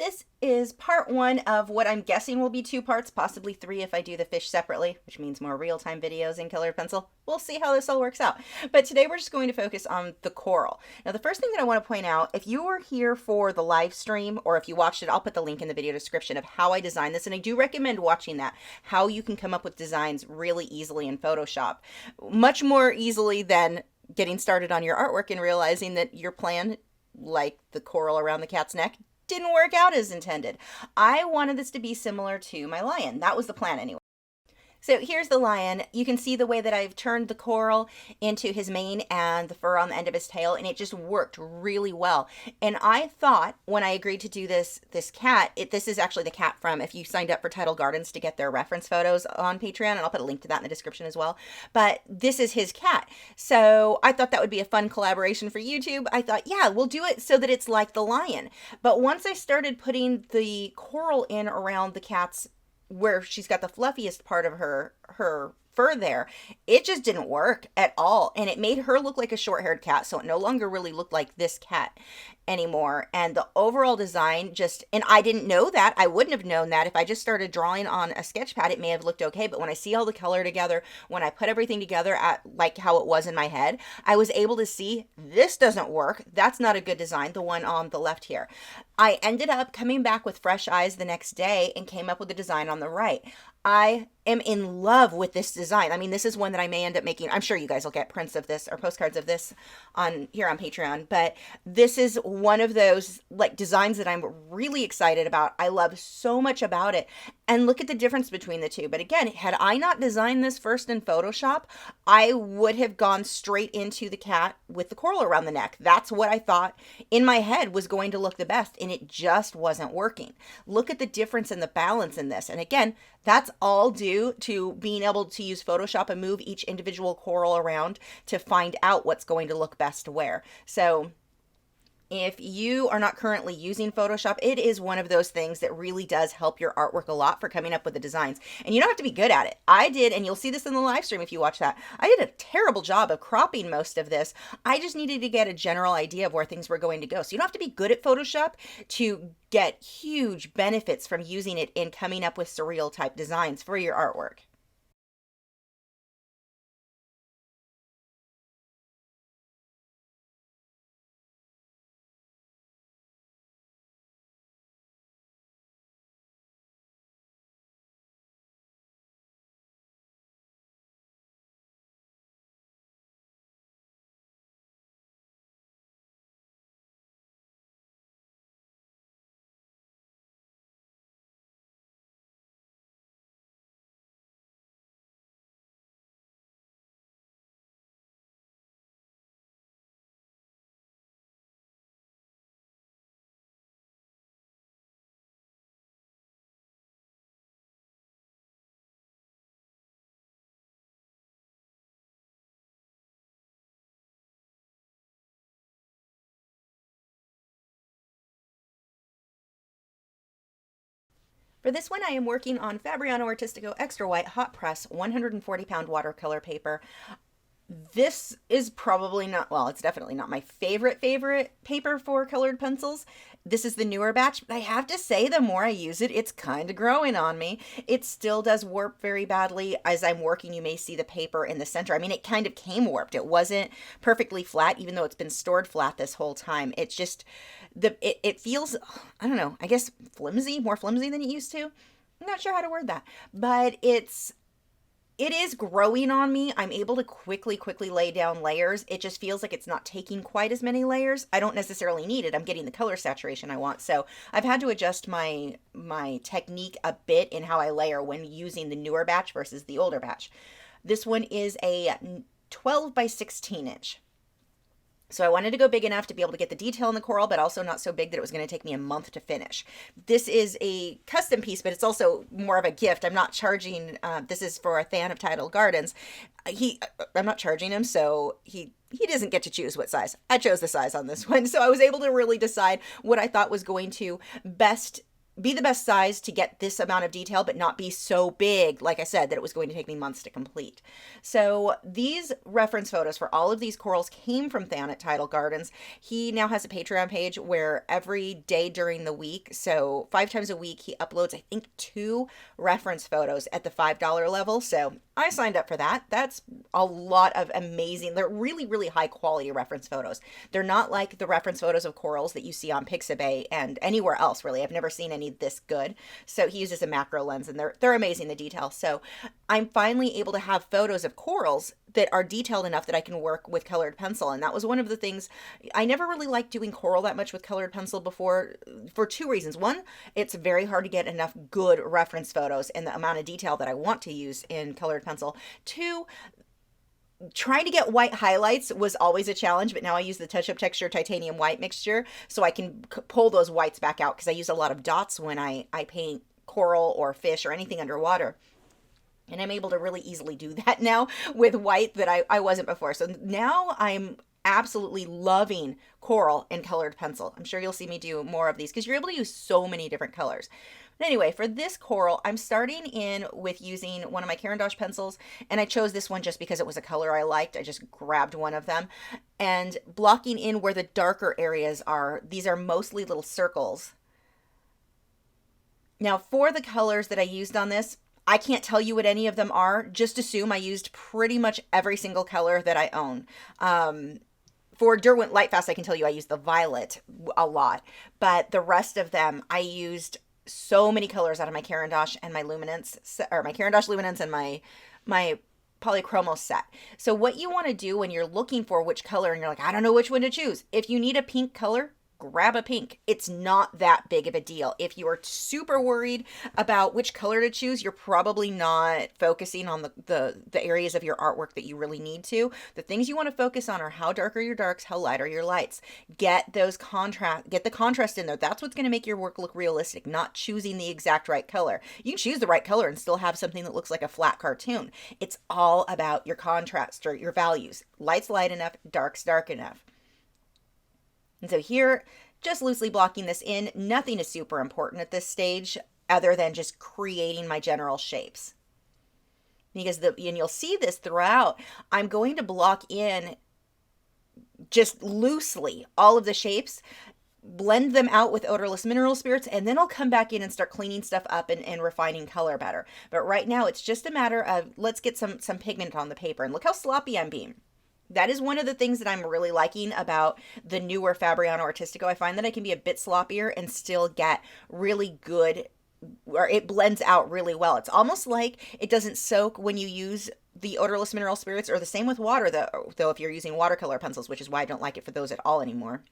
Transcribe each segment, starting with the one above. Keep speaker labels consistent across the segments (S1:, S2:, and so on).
S1: This is part one of what I'm guessing will be two parts, possibly three if I do the fish separately, which means more real-time videos in colored pencil. We'll see how this all works out. But today we're just going to focus on the coral. Now, the first thing that I want to point out, if you were here for the live stream, or if you watched it, I'll put the link in the video description of how I designed this, and I do recommend watching that, how you can come up with designs really easily in Photoshop. Much more easily than getting started on your artwork and realizing that your plan, like the coral around the cat's neck, didn't work out as intended. I wanted this to be similar to my lion. That was the plan anyway. So here's the lion. You can see the way that I've turned the coral into his mane and the fur on the end of his tail, and it just worked really well. And I thought when I agreed to do this cat, this is actually the cat from, if you signed up for Tidal Gardens to get their reference photos on Patreon, and I'll put a link to that in the description as well. But this is his cat. So I thought that would be a fun collaboration for YouTube. I thought, yeah, we'll do it so that it's like the lion. But once I started putting the coral in around the cat's where she's got the fluffiest part of her fur there, it just didn't work at all. And it made her look like a short-haired cat, so it no longer really looked like this cat anymore. And the overall design just, and I didn't know that. I wouldn't have known that if I just started drawing on a sketch pad. It may have looked okay, but when I see all the color together, when I put everything together at like how it was in my head, I was able to see this doesn't work. That's not a good design, the one on the left here. I ended up coming back with fresh eyes the next day and came up with a design on the right. I am in love with this design. I mean, this is one that I may end up making. I'm sure you guys will get prints of this or postcards of this on here on Patreon, but this is one of those like designs that I'm really excited about. I love so much about it. And look at the difference between the two. But again, had I not designed this first in Photoshop, I would have gone straight into the cat with the coral around the neck. That's what I thought in my head was going to look the best, and it just wasn't working. Look at the difference in the balance in this. And again, that's all due to being able to use Photoshop and move each individual coral around to find out what's going to look best where. So if you are not currently using Photoshop, it is one of those things that really does help your artwork a lot for coming up with the designs. And you don't have to be good at it. I did, and you'll see this in the live stream if you watch that. I did a terrible job of cropping most of this. I just needed to get a general idea of where things were going to go. So you don't have to be good at Photoshop to get huge benefits from using it in coming up with surreal type designs for your artwork. For this one, I am working on Fabriano Artistico Extra White Hot Press 140-pound watercolor paper. This is probably not, well, it's definitely not my favorite paper for colored pencils. This is the newer batch, but I have to say the more I use it, it's kind of growing on me. It still does warp very badly. As I'm working, you may see the paper in the center. I mean, it kind of came warped. It wasn't perfectly flat, even though it's been stored flat this whole time. It's just, it feels, I don't know, I guess flimsy, more flimsy than it used to. I'm not sure how to word that, but it is growing on me. I'm able to quickly lay down layers. It just feels like it's not taking quite as many layers. I don't necessarily need it. I'm getting the color saturation I want. So I've had to adjust my technique a bit in how I layer when using the newer batch versus the older batch. This one is a 12 by 16 inch. So I wanted to go big enough to be able to get the detail in the coral, but also not so big that it was going to take me a month to finish. This is a custom piece, but it's also more of a gift. I'm not charging, this is for a fan of Tidal Gardens. I'm not charging him, so he doesn't get to choose what size. I chose the size on this one, so I was able to really decide what I thought was going to best be the best size to get this amount of detail, but not be so big, like I said, that it was going to take me months to complete. So these reference photos for all of these corals came from Than at Tidal Gardens. He now has a Patreon page where every day during the week, so 5 times a week, he uploads, I think, 2 reference photos at the $5 level. So I signed up for that. That's a lot of amazing, they're really, really high quality reference photos. They're not like the reference photos of corals that you see on Pixabay and anywhere else, really. I've never seen any this good. So he uses a macro lens, and they're amazing, the detail. So I'm finally able to have photos of corals that are detailed enough that I can work with colored pencil. And that was one of the things. I never really liked doing coral that much with colored pencil before, for 2 reasons. One, it's very hard to get enough good reference photos and the amount of detail that I want to use in colored pencil. 2, trying to get white highlights was always a challenge, but now I use the Touch Up Texture titanium white mixture, so I can pull those whites back out, because I use a lot of dots when I paint coral or fish or anything underwater. And I'm able to really easily do that now with white that I wasn't before. So now I'm absolutely loving coral and colored pencil. I'm sure you'll see me do more of these because you're able to use so many different colors. But anyway, for this coral, I'm starting in with using one of my Caran d'Ache pencils, and I chose this one just because it was a color I liked. I just grabbed one of them, and blocking in where the darker areas are. These are mostly little circles. Now, for the colors that I used on this, I can't tell you what any of them are. Just assume I used pretty much every single color that I own. For Derwent Lightfast, I can tell you I used the violet a lot, but the rest of them, I used so many colors out of my Caran d'Ache and my Luminance, or my Caran d'Ache Luminance and my Polychromos set. So what you want to do when you're looking for which color and you're like, I don't know which one to choose. If you need a pink color, grab a pink. It's not that big of a deal. If you are super worried about which color to choose, you're probably not focusing on the areas of your artwork that you really need to. The things you want to focus on are how dark are your darks, how light are your lights. Get the contrast in there. That's what's going to make your work look realistic, not choosing the exact right color. You can choose the right color and still have something that looks like a flat cartoon. It's all about your contrast or your values. Light's light enough, dark's dark enough. And so here, just loosely blocking this in, nothing is super important at this stage other than just creating my general shapes. Because and you'll see this throughout, I'm going to block in just loosely all of the shapes, blend them out with odorless mineral spirits, and then I'll come back in and start cleaning stuff up and refining color better. But right now, it's just a matter of, let's get some pigment on the paper. And look how sloppy I'm being. That is one of the things that I'm really liking about the newer Fabriano Artistico. I find that I can be a bit sloppier and still get really good, or it blends out really well. It's almost like it doesn't soak when you use the odorless mineral spirits, or the same with water, though if you're using watercolor pencils, which is why I don't like it for those at all anymore.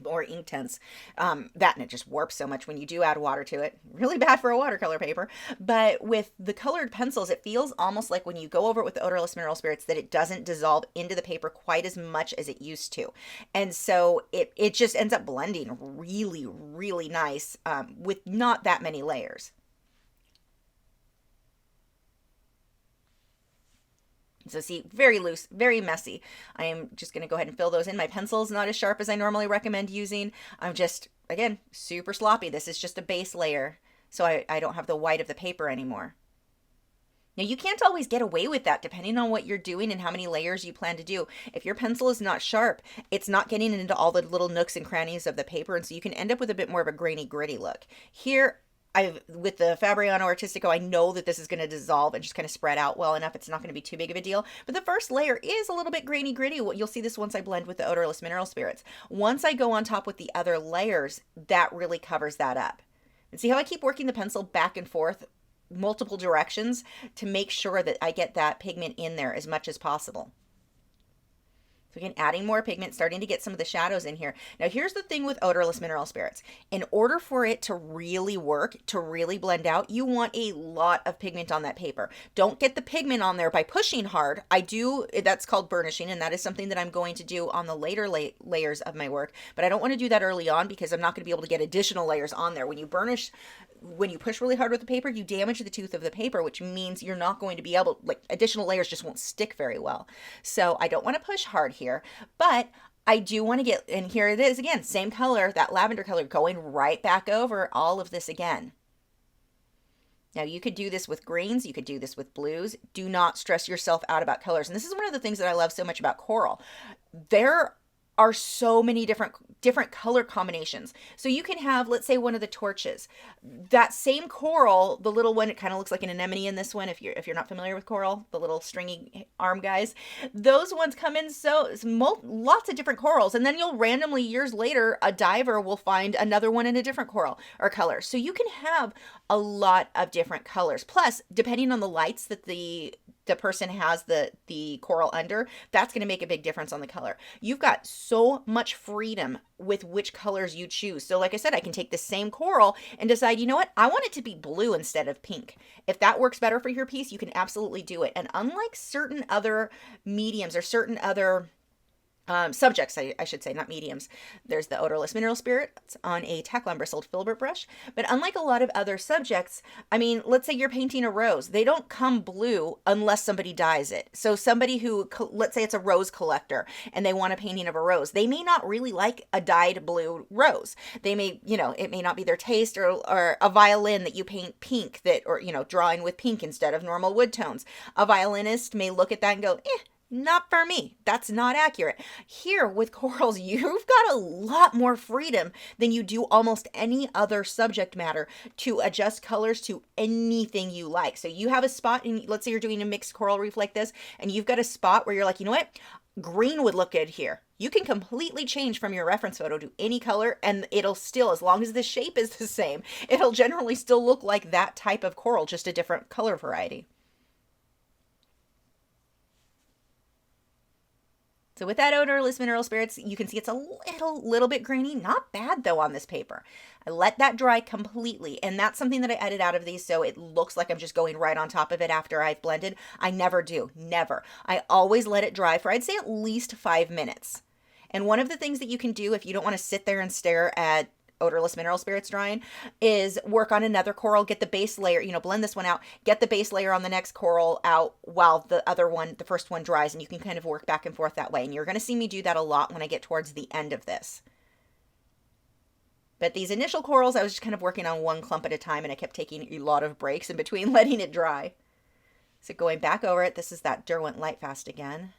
S1: Or ink tints, that, and it just warps so much when you do add water to it. Really bad for a watercolor paper. But with the colored pencils, it feels almost like when you go over it with the odorless mineral spirits that it doesn't dissolve into the paper quite as much as it used to. And so it just ends up blending really, really nice with not that many layers. So see, very loose, very messy. I am just going to go ahead and fill those in. My pencil's not as sharp as I normally recommend using. I'm just, again, super sloppy. This is just a base layer, so I don't have the white of the paper anymore. Now, you can't always get away with that depending on what you're doing and how many layers you plan to do. If your pencil is not sharp, it's not getting into all the little nooks and crannies of the paper, and so you can end up with a bit more of a grainy, gritty look. Here, with the Fabriano Artistico, I know that this is going to dissolve and just kind of spread out well enough. It's not going to be too big of a deal. But the first layer is a little bit grainy gritty. You'll see this once I blend with the odorless mineral spirits. Once I go on top with the other layers, that really covers that up. And see how I keep working the pencil back and forth multiple directions to make sure that I get that pigment in there as much as possible. So again, adding more pigment, starting to get some of the shadows in here. Now here's the thing with odorless mineral spirits. In order for it to really work, to really blend out, you want a lot of pigment on that paper. Don't get the pigment on there by pushing hard. That's called burnishing, and that is something that I'm going to do on the later layers of my work. But I don't want to do that early on because I'm not going to be able to get additional layers on there. When you burnish, when you push really hard with the paper, you damage the tooth of the paper, which means you're not going to be able, additional layers just won't stick very well. So I don't want to push hard here, but I do want to get, and here it is again, same color, that lavender color, going right back over all of this again. Now you could do this with greens, you could do this with blues. Do not stress yourself out about colors. And this is one of the things that I love so much about coral. There are so many different color combinations. So you can have, let's say, one of the torches. That same coral, the little one, it kind of looks like an anemone in this one. If you're not familiar with coral, the little stringy arm guys, those ones come in lots of different corals, and then you'll randomly years later a diver will find another one in a different coral or color. So you can have a lot of different colors. Plus, depending on the lights that the person has the coral under, that's going to make a big difference on the color. You've got so much freedom with which colors you choose. So like I said, I can take the same coral and decide, you know what, I want it to be blue instead of pink. If that works better for your piece, you can absolutely do it. And unlike certain other mediums or certain other subjects, I should say, not mediums. There's the odorless mineral spirit on a taklon bristled filbert brush. But unlike a lot of other subjects, I mean, let's say you're painting a rose. They don't come blue unless somebody dyes it. So somebody who, let's say it's a rose collector and they want a painting of a rose, they may not really like a dyed blue rose. They may, it may not be their taste, or a violin that you paint pink or, drawing with pink instead of normal wood tones. A violinist may look at that and go, not for me. That's not accurate. Here with corals, you've got a lot more freedom than you do almost any other subject matter to adjust colors to anything you like. So you have a spot, and let's say you're doing a mixed coral reef like this, and you've got a spot where you're like, you know what? Green would look good here. You can completely change from your reference photo to any color, and it'll still, as long as the shape is the same, it'll generally still look like that type of coral, just a different color variety. So with that odorless mineral spirits, you can see it's a little bit grainy. Not bad though on this paper. I let that dry completely, and that's something that I edit out of these so it looks like I'm just going right on top of it after I've blended. I never do, never. I always let it dry for, I'd say, at least 5 minutes. And one of the things that you can do if you don't want to sit there and stare at odorless mineral spirits drying is work on another coral, get the base layer, blend this one out, get the base layer on the next coral out while the first one dries, and you can kind of work back and forth that way. And you're going to see me do that a lot when I get towards the end of this. But these initial corals, I was just kind of working on one clump at a time, and I kept taking a lot of breaks in between letting it dry. So going back over it, this is that Derwent Lightfast again.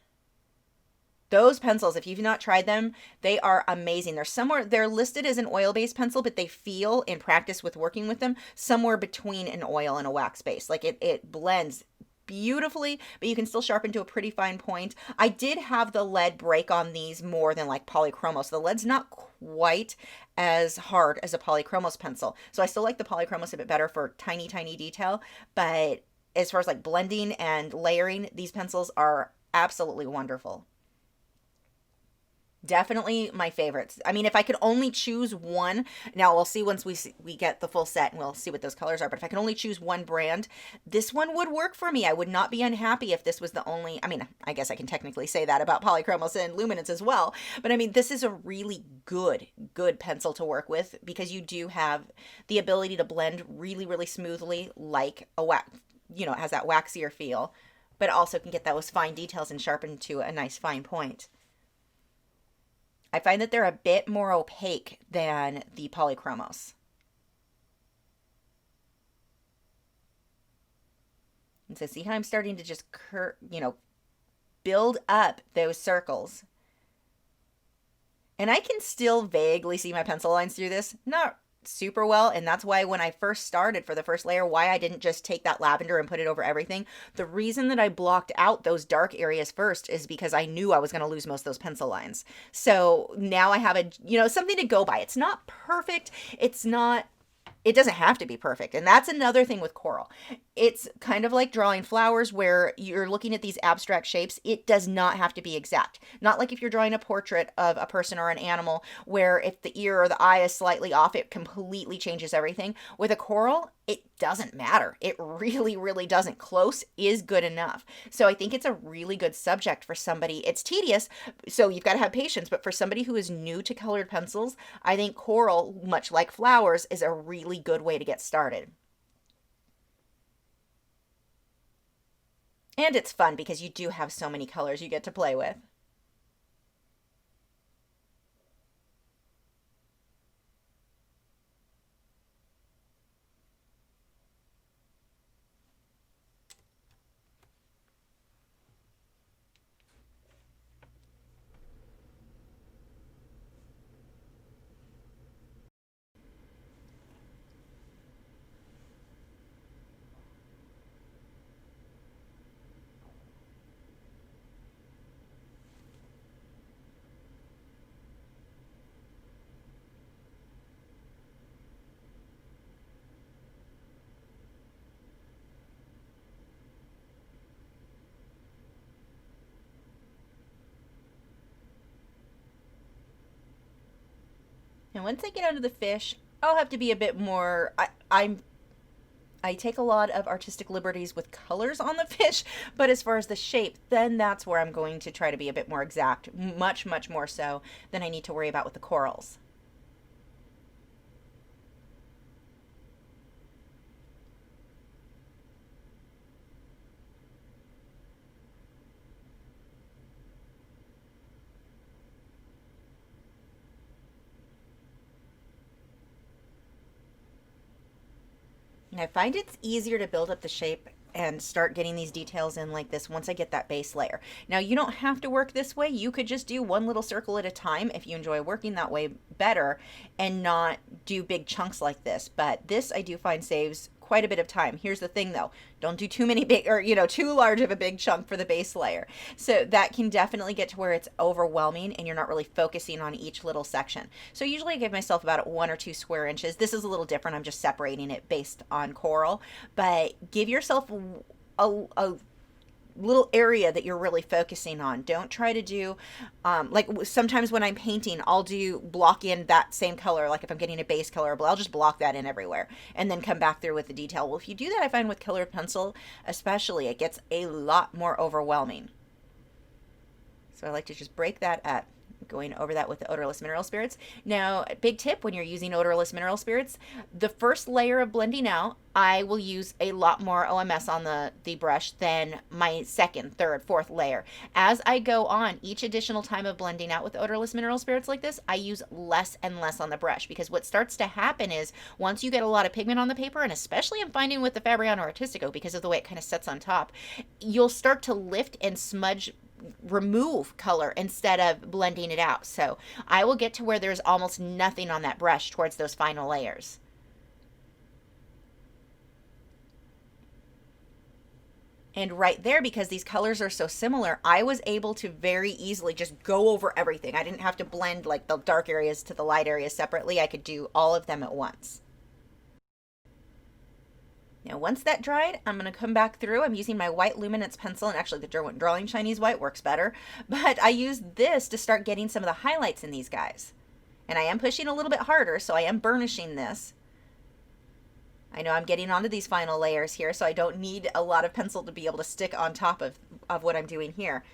S1: Those pencils, if you've not tried them, they are amazing. They're listed as an oil-based pencil, but they feel, in practice with working with them, somewhere between an oil and a wax base. Like it blends beautifully, but you can still sharpen to a pretty fine point. I did have the lead break on these more than like polychromos. The lead's not quite as hard as a polychromos pencil. So I still like the polychromos a bit better for tiny, tiny detail. But as far as like blending and layering, these pencils are absolutely wonderful. Definitely my favorites. I mean, if I could only choose one, now we'll see once we get the full set and we'll see what those colors are, but if I could only choose one brand, this one would work for me. I would not be unhappy if this was the only, I mean, I guess I can technically say that about polychromos and luminance as well, but I mean, this is a really good pencil to work with because you do have the ability to blend really, really smoothly like a wax, it has that waxier feel, but also can get those fine details and sharpen to a nice fine point. I find that they're a bit more opaque than the polychromos. And so see how I'm starting to just build up those circles. And I can still vaguely see my pencil lines through this. Not super well, and that's why when I first started for the first layer, why I didn't just take that lavender and put it over everything. The reason that I blocked out those dark areas first is because I knew I was going to lose most of those pencil lines. So now I have something to go by. It's not perfect. It doesn't have to be perfect. And that's another thing with coral. It's kind of like drawing flowers where you're looking at these abstract shapes. It does not have to be exact. Not like if you're drawing a portrait of a person or an animal where if the ear or the eye is slightly off, it completely changes everything. With a coral, it doesn't matter. It really, really doesn't. Close is good enough. So I think it's a really good subject for somebody. It's tedious, so you've got to have patience. But for somebody who is new to colored pencils, I think coral, much like flowers, is a really good way to get started. And it's fun because you do have so many colors you get to play with. And once I get onto the fish, I'll have to be a bit more, I take a lot of artistic liberties with colors on the fish, but as far as the shape, then that's where I'm going to try to be a bit more exact, much, much more so than I need to worry about with the corals. And I find it's easier to build up the shape and start getting these details in like this once I get that base layer. Now you don't have to work this way. You could just do one little circle at a time if you enjoy working that way better and not do big chunks like this. But this I do find saves quite a bit of time. Here's the thing though, don't do too many big or too large of a big chunk for the base layer. So that can definitely get to where it's overwhelming and you're not really focusing on each little section. So usually I give myself about 1 or 2 square inches. This is a little different. I'm just separating it based on coral, but give yourself a little area that you're really focusing on. Don't try to do like sometimes when I'm painting, I'll do block in that same color. Like if I'm getting a base color, I'll just block that in everywhere and then come back through with the detail. Well, if you do that, I find with colored pencil especially, it gets a lot more overwhelming. So I like to just break that up, going over that with the odorless mineral spirits. Now, big tip when you're using odorless mineral spirits, the first layer of blending out, I will use a lot more OMS on the brush than my second, third, fourth layer. As I go on, each additional time of blending out with odorless mineral spirits like this, I use less and less on the brush because what starts to happen is once you get a lot of pigment on the paper, and especially I'm finding with the Fabriano Artistico because of the way it kind of sets on top, you'll start to lift and smudge remove color instead of blending it out. So I will get to where there's almost nothing on that brush towards those final layers. And right there, because these colors are so similar, I was able to very easily just go over everything. I didn't have to blend like the dark areas to the light areas separately. I could do all of them at once. Now, once that dried, I'm going to come back through. I'm using my white luminance pencil, and actually the Derwent Drawing Chinese White works better, but I use this to start getting some of the highlights in these guys. And I am pushing a little bit harder, so I am burnishing this. I know I'm getting onto these final layers here, so I don't need a lot of pencil to be able to stick on top of what I'm doing here.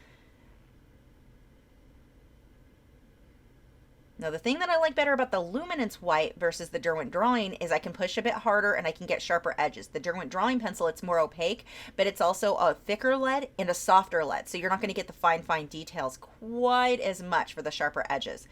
S1: Now, the thing that I like better about the Luminance White versus the Derwent Drawing is I can push a bit harder and I can get sharper edges. The Derwent Drawing pencil, it's more opaque, but it's also a thicker lead and a softer lead, so you're not going to get the fine details quite as much for the sharper edges.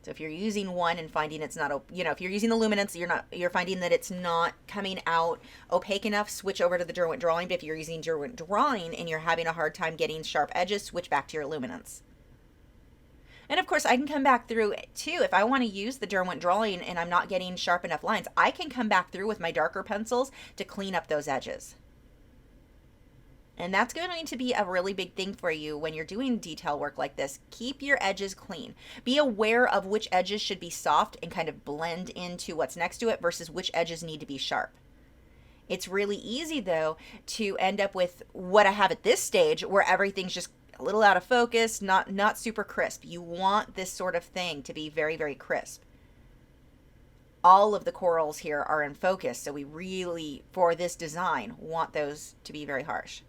S1: So if you're using one and finding it's not, if you're using the luminance, you're finding that it's not coming out opaque enough, switch over to the Derwent Drawing. But if you're using Derwent Drawing and you're having a hard time getting sharp edges, switch back to your luminance. And of course, I can come back through too. If I want to use the Derwent Drawing and I'm not getting sharp enough lines, I can come back through with my darker pencils to clean up those edges. And that's going to be a really big thing for you when you're doing detail work like this. Keep your edges clean. Be aware of which edges should be soft and kind of blend into what's next to it versus which edges need to be sharp. It's really easy though to end up with what I have at this stage where everything's just a little out of focus, not super crisp. You want this sort of thing to be very crisp. All of the corals here are in focus, so we really, for this design, want those to be very harsh.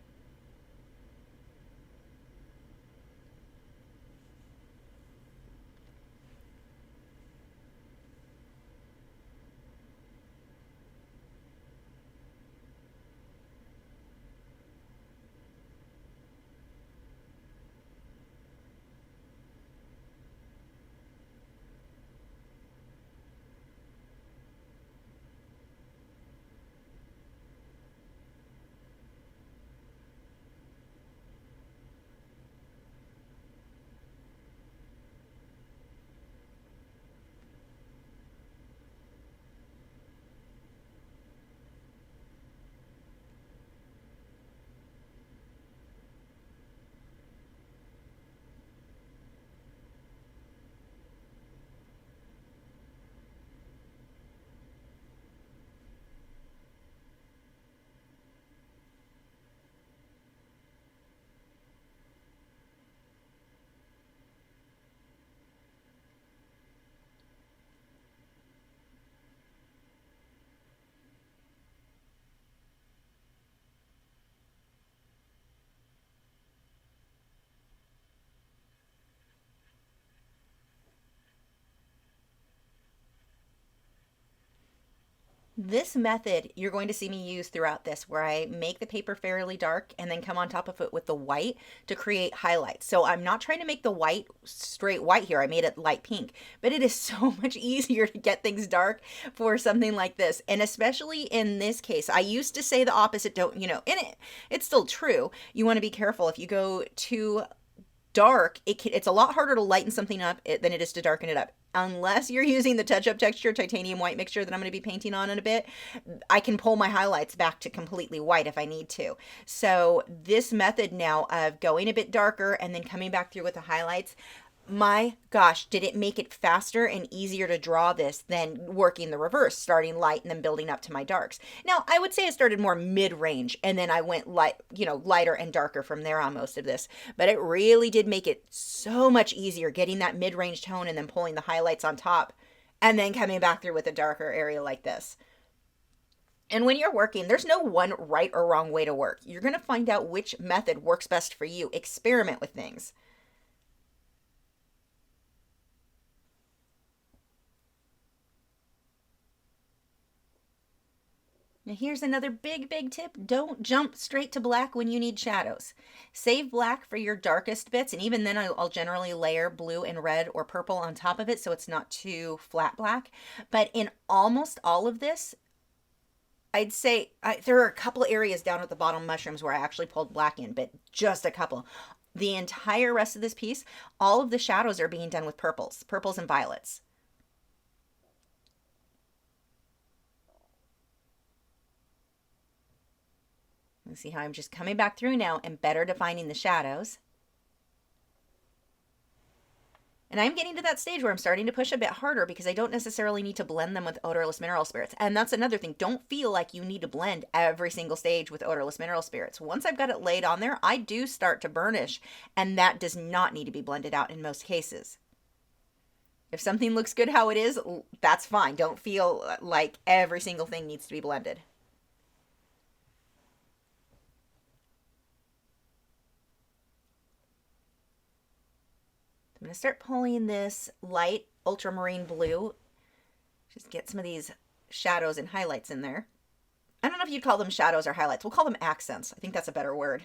S1: This method you're going to see me use throughout this, where I make the paper fairly dark and then come on top of it with the white to create highlights. So I'm not trying to make the white straight white here. I made it light pink, but it is so much easier to get things dark for something like this. And especially in this case, I used to say the opposite, don't, and it's still true. You want to be careful if you go too dark, it's a lot harder to lighten something up than it is to darken it up. Unless you're using the touch-up texture titanium white mixture that I'm going to be painting on in a bit, I can pull my highlights back to completely white if I need to. So this method now of going a bit darker and then coming back through with the highlights, my gosh, did it make it faster and easier to draw this than working the reverse, starting light and then building up to my darks. Now, I would say I started more mid-range and then I went lighter and darker from there on most of this, but it really did make it so much easier getting that mid-range tone and then pulling the highlights on top and then coming back through with a darker area like this. And when you're working, there's no one right or wrong way to work. You're going to find out which method works best for you. Experiment with things. Now here's another big tip. Don't jump straight to black when you need shadows. Save black for your darkest bits, and even then I'll generally layer blue and red or purple on top of it so it's not too flat black. But in almost all of this, I'd say there are a couple areas down at the bottom mushrooms where I actually pulled black in, but just a couple. The entire rest of this piece, all of the shadows are being done with purples and violets. See how I'm just coming back through now and better defining the shadows. And I'm getting to that stage where I'm starting to push a bit harder because I don't necessarily need to blend them with odorless mineral spirits. And that's another thing. Don't feel like you need to blend every single stage with odorless mineral spirits. Once I've got it laid on there, I do start to burnish, and that does not need to be blended out in most cases. If something looks good how it is, that's fine. Don't feel like every single thing needs to be blended. I'm going to start pulling this light ultramarine blue. Just get some of these shadows and highlights in there. I don't know if you'd call them shadows or highlights. We'll call them accents. I think that's a better word.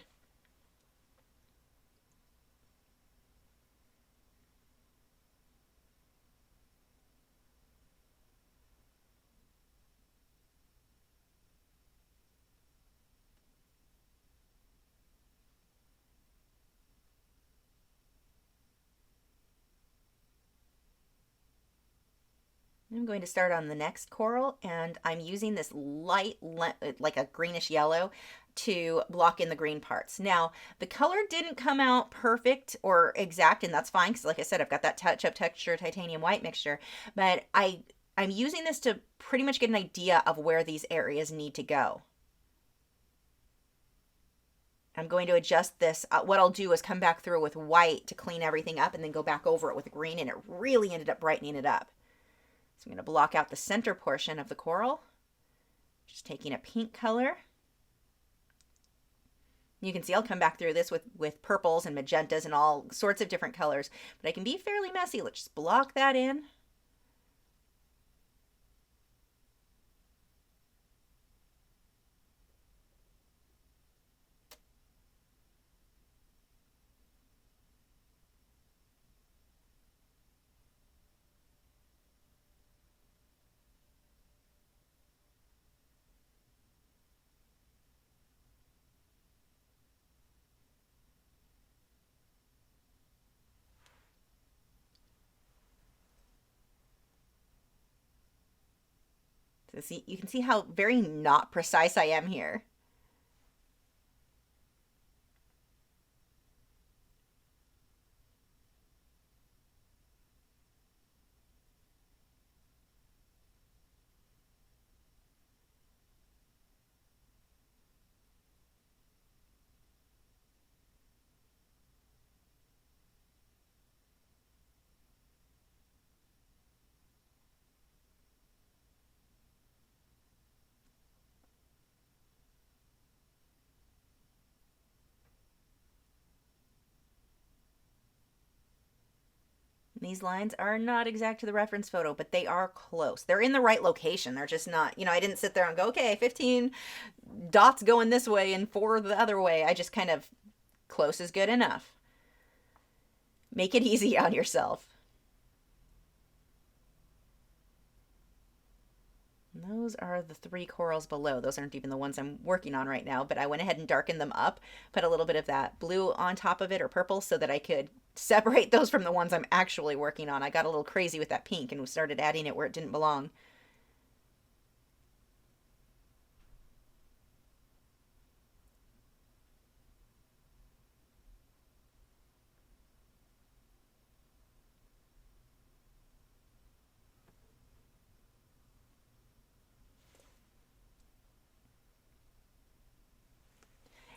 S1: I'm going to start on the next coral, and I'm using this light, like a greenish yellow, to block in the green parts. Now, the color didn't come out perfect or exact, and that's fine, because like I said, I've got that touch-up texture titanium white mixture, but I'm using this to pretty much get an idea of where these areas need to go. I'm going to adjust this. What I'll do is come back through with white to clean everything up and then go back over it with green, and it really ended up brightening it up. So I'm going to block out the center portion of the coral. Just taking a pink color. You can see I'll come back through this with purples and magentas and all sorts of different colors, but I can be fairly messy. Let's just block that in. So see, you can see how very not precise I am here. These lines are not exact to the reference photo, but they are close. They're in the right location. They're just not, I didn't sit there and go, okay, 15 dots going this way and 4 the other way. I just kind of, close is good enough. Make it easy on yourself. Those are the 3 corals below. Those aren't even the ones I'm working on right now, but I went ahead and darkened them up, put a little bit of that blue on top of it, or purple, so that I could separate those from the ones I'm actually working on. I got a little crazy with that pink and started adding it where it didn't belong.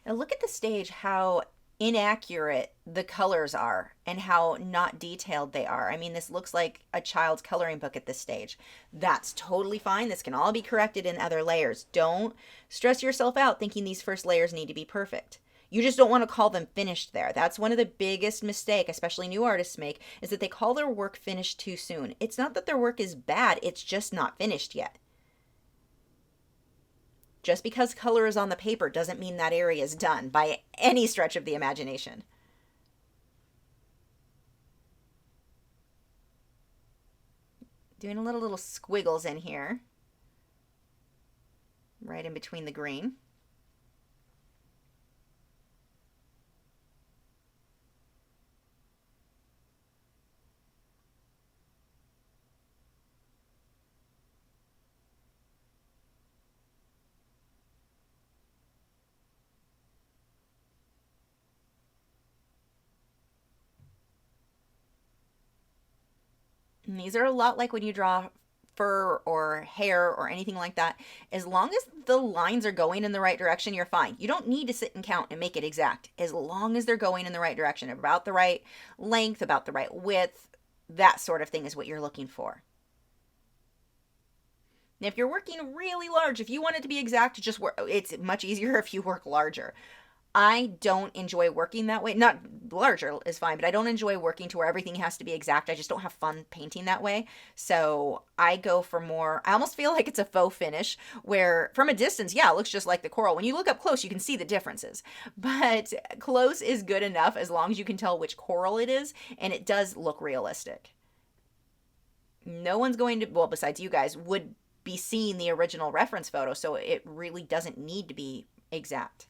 S1: Now look at the stage, how inaccurate the colors are and how not detailed they are. I mean, this looks like a child's coloring book at this stage. That's totally fine. This can all be corrected in other layers. Don't stress yourself out thinking these first layers need to be perfect. You just don't want to call them finished there. That's one of the biggest mistake, especially new artists make, is that they call their work finished too soon. It's not that their work is bad, it's just not finished yet. Just because color is on the paper doesn't mean that area is done by any stretch of the imagination. Doing a little squiggles in here, right in between the green. And these are a lot like when you draw fur or hair or anything like that. As long as the lines are going in the right direction, you're fine. You don't need to sit and count and make it exact. As long as they're going in the right direction, about the right length, about the right width, that sort of thing is what you're looking for. If you're working really large, if you want it to be exact, just work. It's much easier if you work larger. I don't enjoy working that way. Not larger is fine, but I don't enjoy working to where everything has to be exact. I just don't have fun painting that way. So I go for more, I almost feel like it's a faux finish where from a distance, yeah, it looks just like the coral. When you look up close, you can see the differences. But close is good enough as long as you can tell which coral it is, and it does look realistic. No one's going to, well, besides you guys, would be seeing the original reference photo, so it really doesn't need to be exact.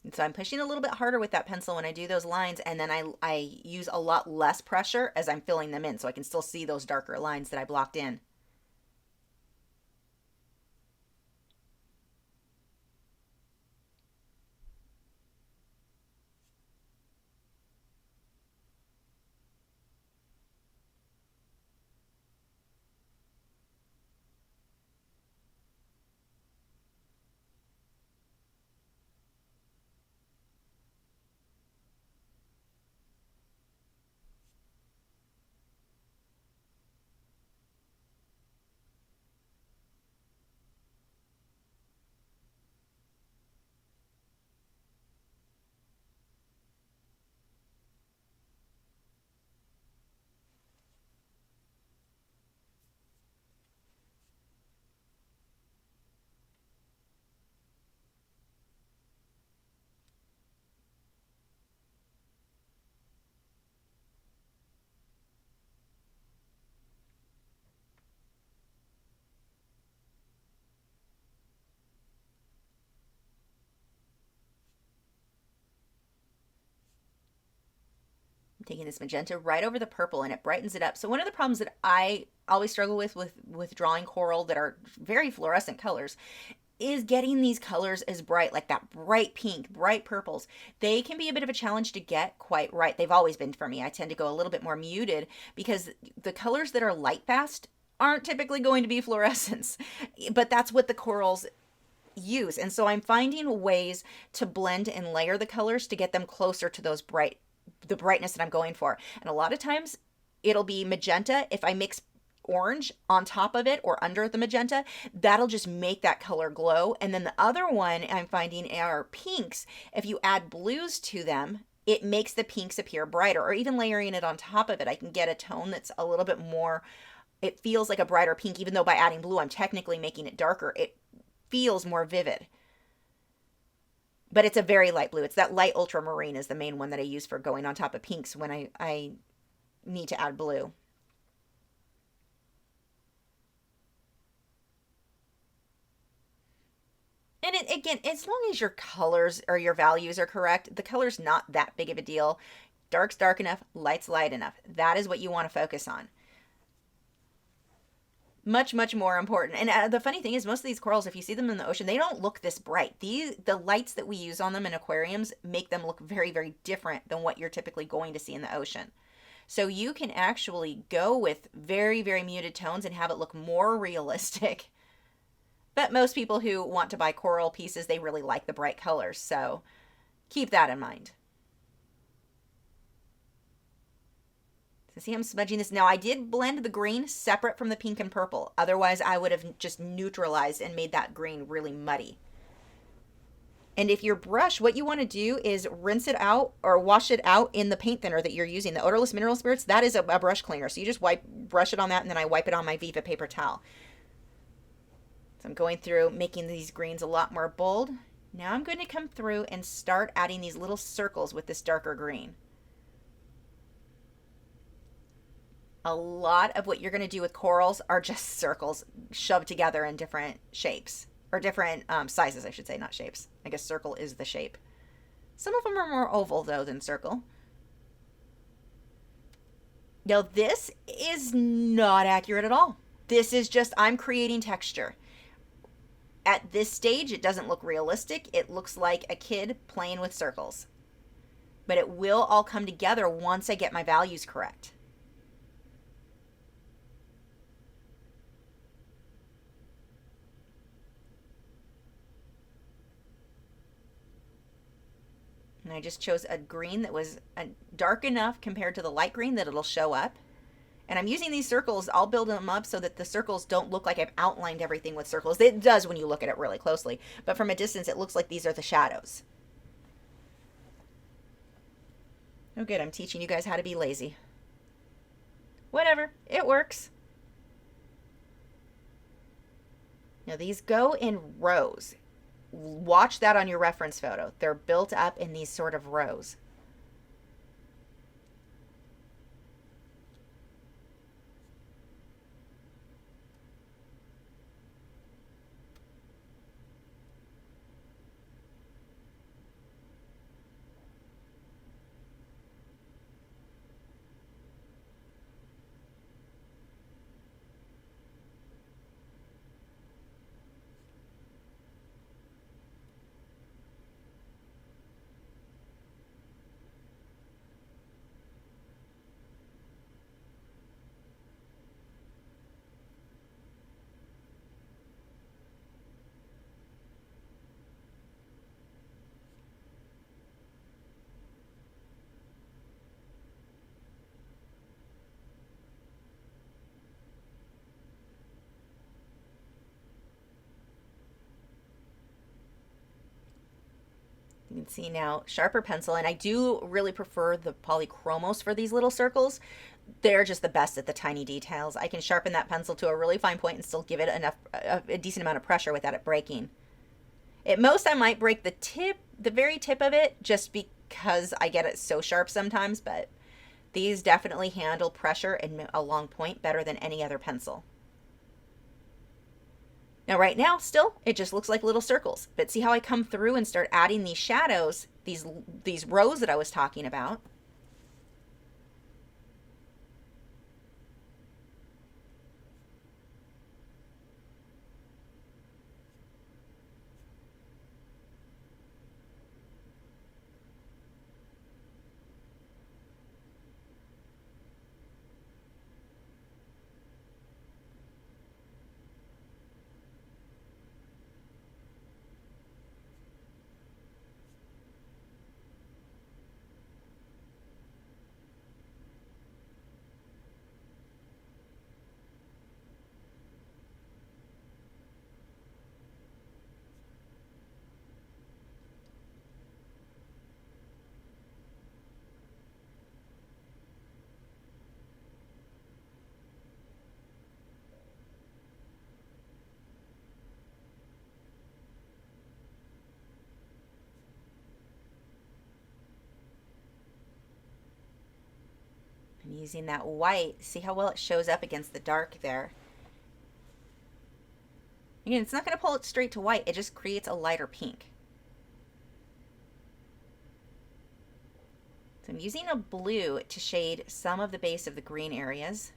S1: And so I'm pushing a little bit harder with that pencil when I do those lines, and then I use a lot less pressure as I'm filling them in so I can still see those darker lines that I blocked in. I'm taking this magenta right over the purple and it brightens it up. So one of the problems that I always struggle with drawing coral that are very fluorescent colors is getting these colors as bright, like that bright pink, bright purples. They can be a bit of a challenge to get quite right. They've always been for me. I tend to go a little bit more muted because the colors that are light fast aren't typically going to be fluorescents, but that's what the corals use. And so I'm finding ways to blend and layer the colors to get them closer to the brightness that I'm going for. And a lot of times it'll be magenta. If I mix orange on top of it or under the magenta, that'll just make that color glow. And then the other one I'm finding are pinks. If you add blues to them, it makes the pinks appear brighter, or even layering it on top of it, I can get a tone that's a little bit more, it feels like a brighter pink, even though by adding blue, I'm technically making it darker. It feels more vivid. But it's a very light blue. It's that light ultramarine is the main one that I use for going on top of pinks when I need to add blue. And again, as long as your colors or your values are correct, the color's not that big of a deal. Dark's dark enough, light's light enough. That is what you want to focus on. Much, much more important. And the funny thing is, most of these corals, if you see them in the ocean, they don't look this bright. The lights that we use on them in aquariums make them look very, very different than what you're typically going to see in the ocean. So you can actually go with very, very muted tones and have it look more realistic. But most people who want to buy coral pieces, they really like the bright colors. So keep that in mind. So see, I'm smudging this. Now, I did blend the green separate from the pink and purple. Otherwise, I would have just neutralized and made that green really muddy. And if your brush, what you want to do is rinse it out or wash it out in the paint thinner that you're using. The odorless mineral spirits, that is a brush cleaner. So you just brush it on that, and then I wipe it on my Viva paper towel. So I'm going through making these greens a lot more bold. Now I'm going to come through and start adding these little circles with this darker green. A lot of what you're going to do with corals are just circles shoved together in different shapes, or different sizes, I should say, not shapes. I guess circle is the shape. Some of them are more oval, though, than circle. Now, this is not accurate at all. This is just, I'm creating texture. At this stage, it doesn't look realistic. It looks like a kid playing with circles. But it will all come together once I get my values correct. And I just chose a green that was dark enough compared to the light green that it'll show up. And I'm using these circles, I'll build them up so that the circles don't look like I've outlined everything with circles. It does when you look at it really closely. But from a distance, it looks like these are the shadows. Oh good, I'm teaching you guys how to be lazy. Whatever, it works. Now these go in rows. Watch that on your reference photo. They're built up in these sort of rows. You can see now, sharper pencil, and I do really prefer the polychromos for these little circles. They're just the best at the tiny details. I can sharpen that pencil to a really fine point and still give it enough, a decent amount of pressure without it breaking. At most, I might break the tip, the very tip of it, just because I get it so sharp sometimes, but these definitely handle pressure and a long point better than any other pencil. Now right now, still, it just looks like little circles. But see how I come through and start adding these shadows, these rows that I was talking about? Using that white, see how well it shows up against the dark there. Again, it's not going to pull it straight to white, it just creates a lighter pink. So I'm using a blue to shade some of the base of the green areas.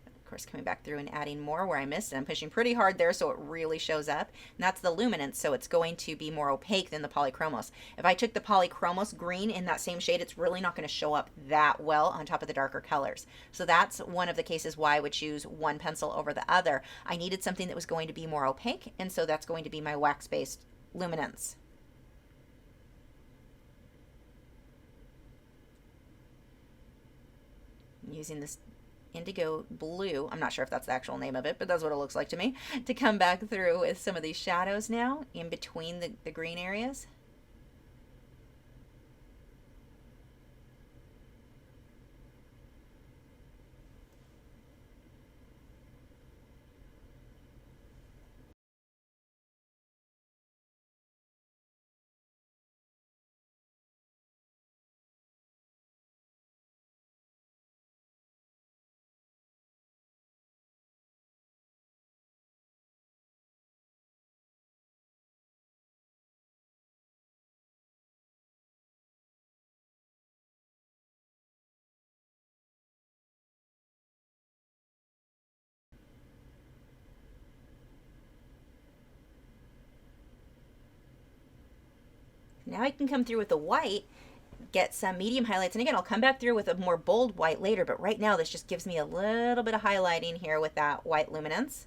S1: Of course, coming back through and adding more where I missed, and I'm pushing pretty hard there so it really shows up. And that's the luminance, so it's going to be more opaque than the polychromos. If I took the polychromos green in that same shade, it's really not going to show up that well on top of the darker colors. So that's one of the cases why I would choose one pencil over the other. I needed something that was going to be more opaque, and so that's going to be my wax-based luminance. I'm using this indigo blue, I'm not sure if that's the actual name of it, but that's what it looks like to me, to come back through with some of these shadows now in between the green areas. Now I can come through with the white, get some medium highlights, and again, I'll come back through with a more bold white later, but right now this just gives me a little bit of highlighting here with that white luminance.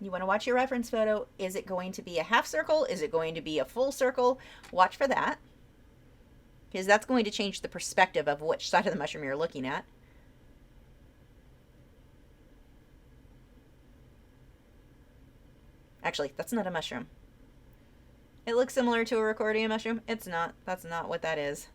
S1: You want to watch your reference photo. Is it going to be a half circle? Is it going to be a full circle? Watch for that, because that's going to change the perspective of which side of the mushroom you're looking at. Actually, that's not a mushroom. It looks similar to a Recordia mushroom. It's not. That's not what that is.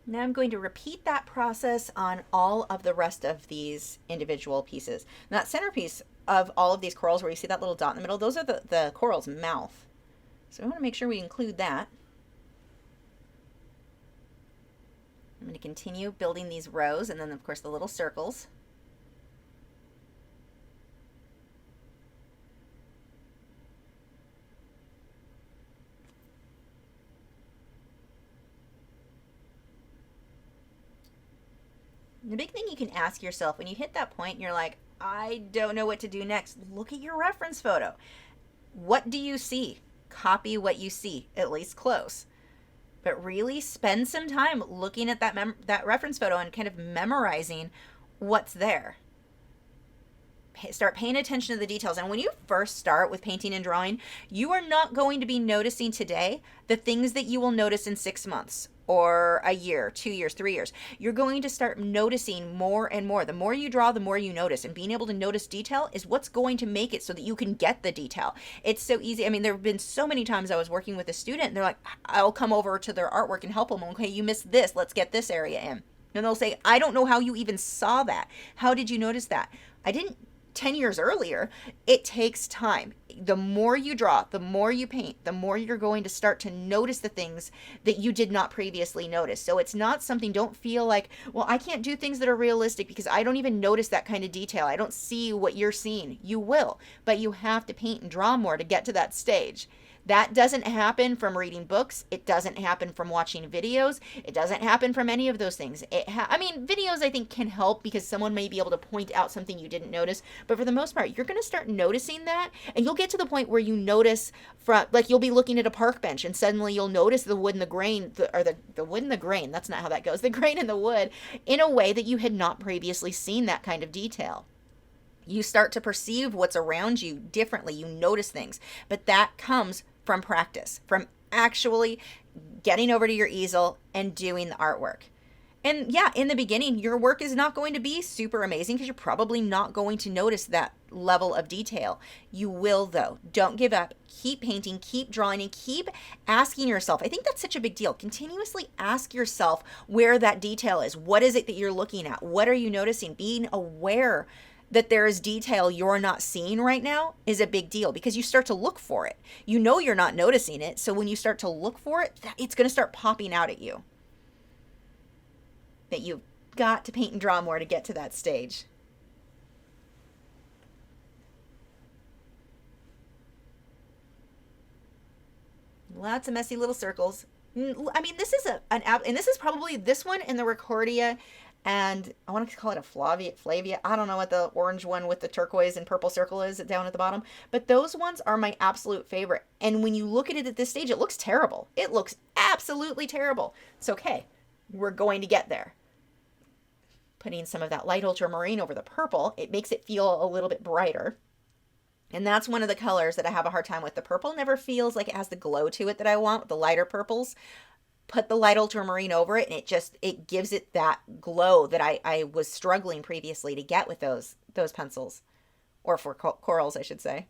S1: Now I'm going to repeat that process on all of the rest of these individual pieces. And that centerpiece of all of these corals where you see that little dot in the middle, those are the coral's mouth. So I want to make sure we include that. I'm going to continue building these rows and then of course the little circles. The big thing you can ask yourself when you hit that point and you're like, I don't know what to do next, look at your reference photo. What do you see? Copy what you see, at least close. But really spend some time looking at that reference photo and kind of memorizing what's there. Start paying attention to the details. And when you first start with painting and drawing, you are not going to be noticing today the things that you will notice in 6 months or a year, 2 years, 3 years. You're going to start noticing more and more. The more you draw, the more you notice. And being able to notice detail is what's going to make it so that you can get the detail. It's so easy. I mean, there have been so many times I was working with a student and they're like, I'll come over to their artwork and help them. Okay, you missed this. Let's get this area in. And they'll say, I don't know how you even saw that. How did you notice that? I didn't 10 years earlier. It takes time. The more you draw, the more you paint, the more you're going to start to notice the things that you did not previously notice. So it's not something, don't feel like, well, I can't do things that are realistic because I don't even notice that kind of detail. I don't see what you're seeing. You will, but you have to paint and draw more to get to that stage. That doesn't happen from reading books. It doesn't happen from watching videos. It doesn't happen from any of those things. I mean, videos I think can help because someone may be able to point out something you didn't notice. But for the most part, you're going to start noticing that. And you'll get to the point where you notice, like you'll be looking at a park bench and suddenly you'll notice the wood and the grain, the wood and the grain. That's not how that goes. The grain and the wood in a way that you had not previously seen that kind of detail. You start to perceive what's around you differently. You notice things. But that comes from practice, from actually getting over to your easel and doing the artwork. And yeah, in the beginning, your work is not going to be super amazing because you're probably not going to notice that level of detail. You will, though. Don't give up. Keep painting, keep drawing, and keep asking yourself. I think that's such a big deal. Continuously ask yourself where that detail is. What is it that you're looking at? What are you noticing? Being aware that there is detail you're not seeing right now is a big deal because you start to look for it. You know you're not noticing it. So when you start to look for it, it's going to start popping out at you. That you've got to paint and draw more to get to that stage. Lots of messy little circles. I mean, this is an app, and this is probably this one in the Riccordia, and I want to call it a Flavia. I don't know what the orange one with the turquoise and purple circle is down at the bottom, but those ones are my absolute favorite. And when you look at it at this stage, it looks terrible. It looks absolutely terrible. It's okay. We're going to get there. Putting some of that light ultramarine over the purple, it makes it feel a little bit brighter. And that's one of the colors that I have a hard time with. The purple never feels like it has the glow to it that I want with the lighter purples. Put the light ultramarine over it and it gives it that glow that I was struggling previously to get with those pencils. Or for corals, I should say.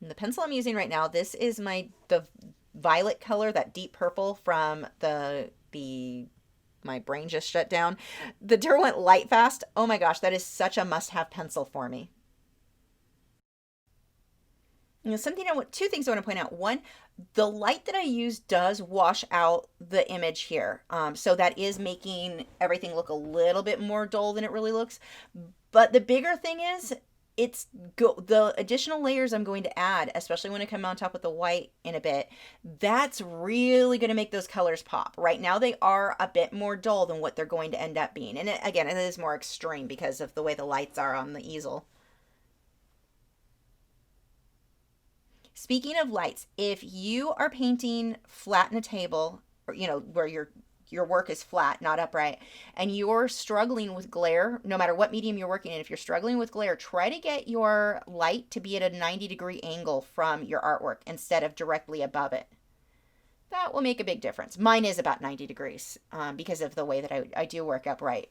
S1: And the pencil I'm using right now, this is the violet color, that deep purple from my brain just shut down. The Derwent Lightfast. Oh my gosh, that is such a must-have pencil for me. You know, two things I want to point out. One, the light that I use does wash out the image here. So that is making everything look a little bit more dull than it really looks. But the bigger thing is, the additional layers I'm going to add, especially when I come on top with the white in a bit, that's really going to make those colors pop. Right now they are a bit more dull than what they're going to end up being. And again, it is more extreme because of the way the lights are on the easel. Speaking of lights, if you are painting flat in a table, or where your work is flat, not upright, and you're struggling with glare, no matter what medium you're working in, if you're struggling with glare, try to get your light to be at a 90-degree angle from your artwork instead of directly above it. That will make a big difference. Mine is about 90 degrees because of the way that I do work upright.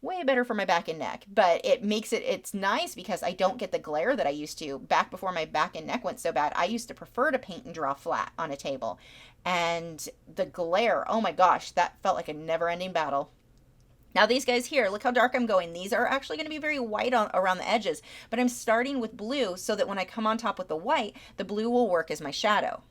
S1: Way better for my back and neck, but it's nice because I don't get the glare that I used to. Back before my back and neck went so bad, I used to prefer to paint and draw flat on a table. And the glare, oh my gosh, that felt like a never-ending battle. Now these guys here, look how dark I'm going. These are actually going to be very white around the edges, but I'm starting with blue so that when I come on top with the white, the blue will work as my shadow.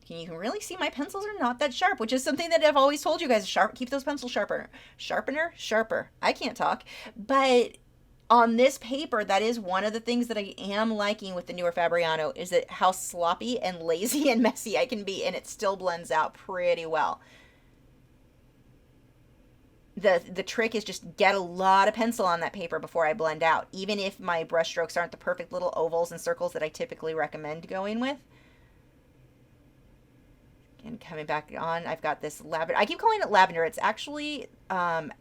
S1: You can really see my pencils are not that sharp, which is something that I've always told you guys. Keep those pencils sharper. Sharper. I can't talk. But on this paper, that is one of the things that I am liking with the newer Fabriano, is that how sloppy and lazy and messy I can be, and it still blends out pretty well. The trick is just get a lot of pencil on that paper before I blend out, even if my brush strokes aren't the perfect little ovals and circles that I typically recommend going with. And coming back on, I've got this lavender. I keep calling it lavender. It's actually, I've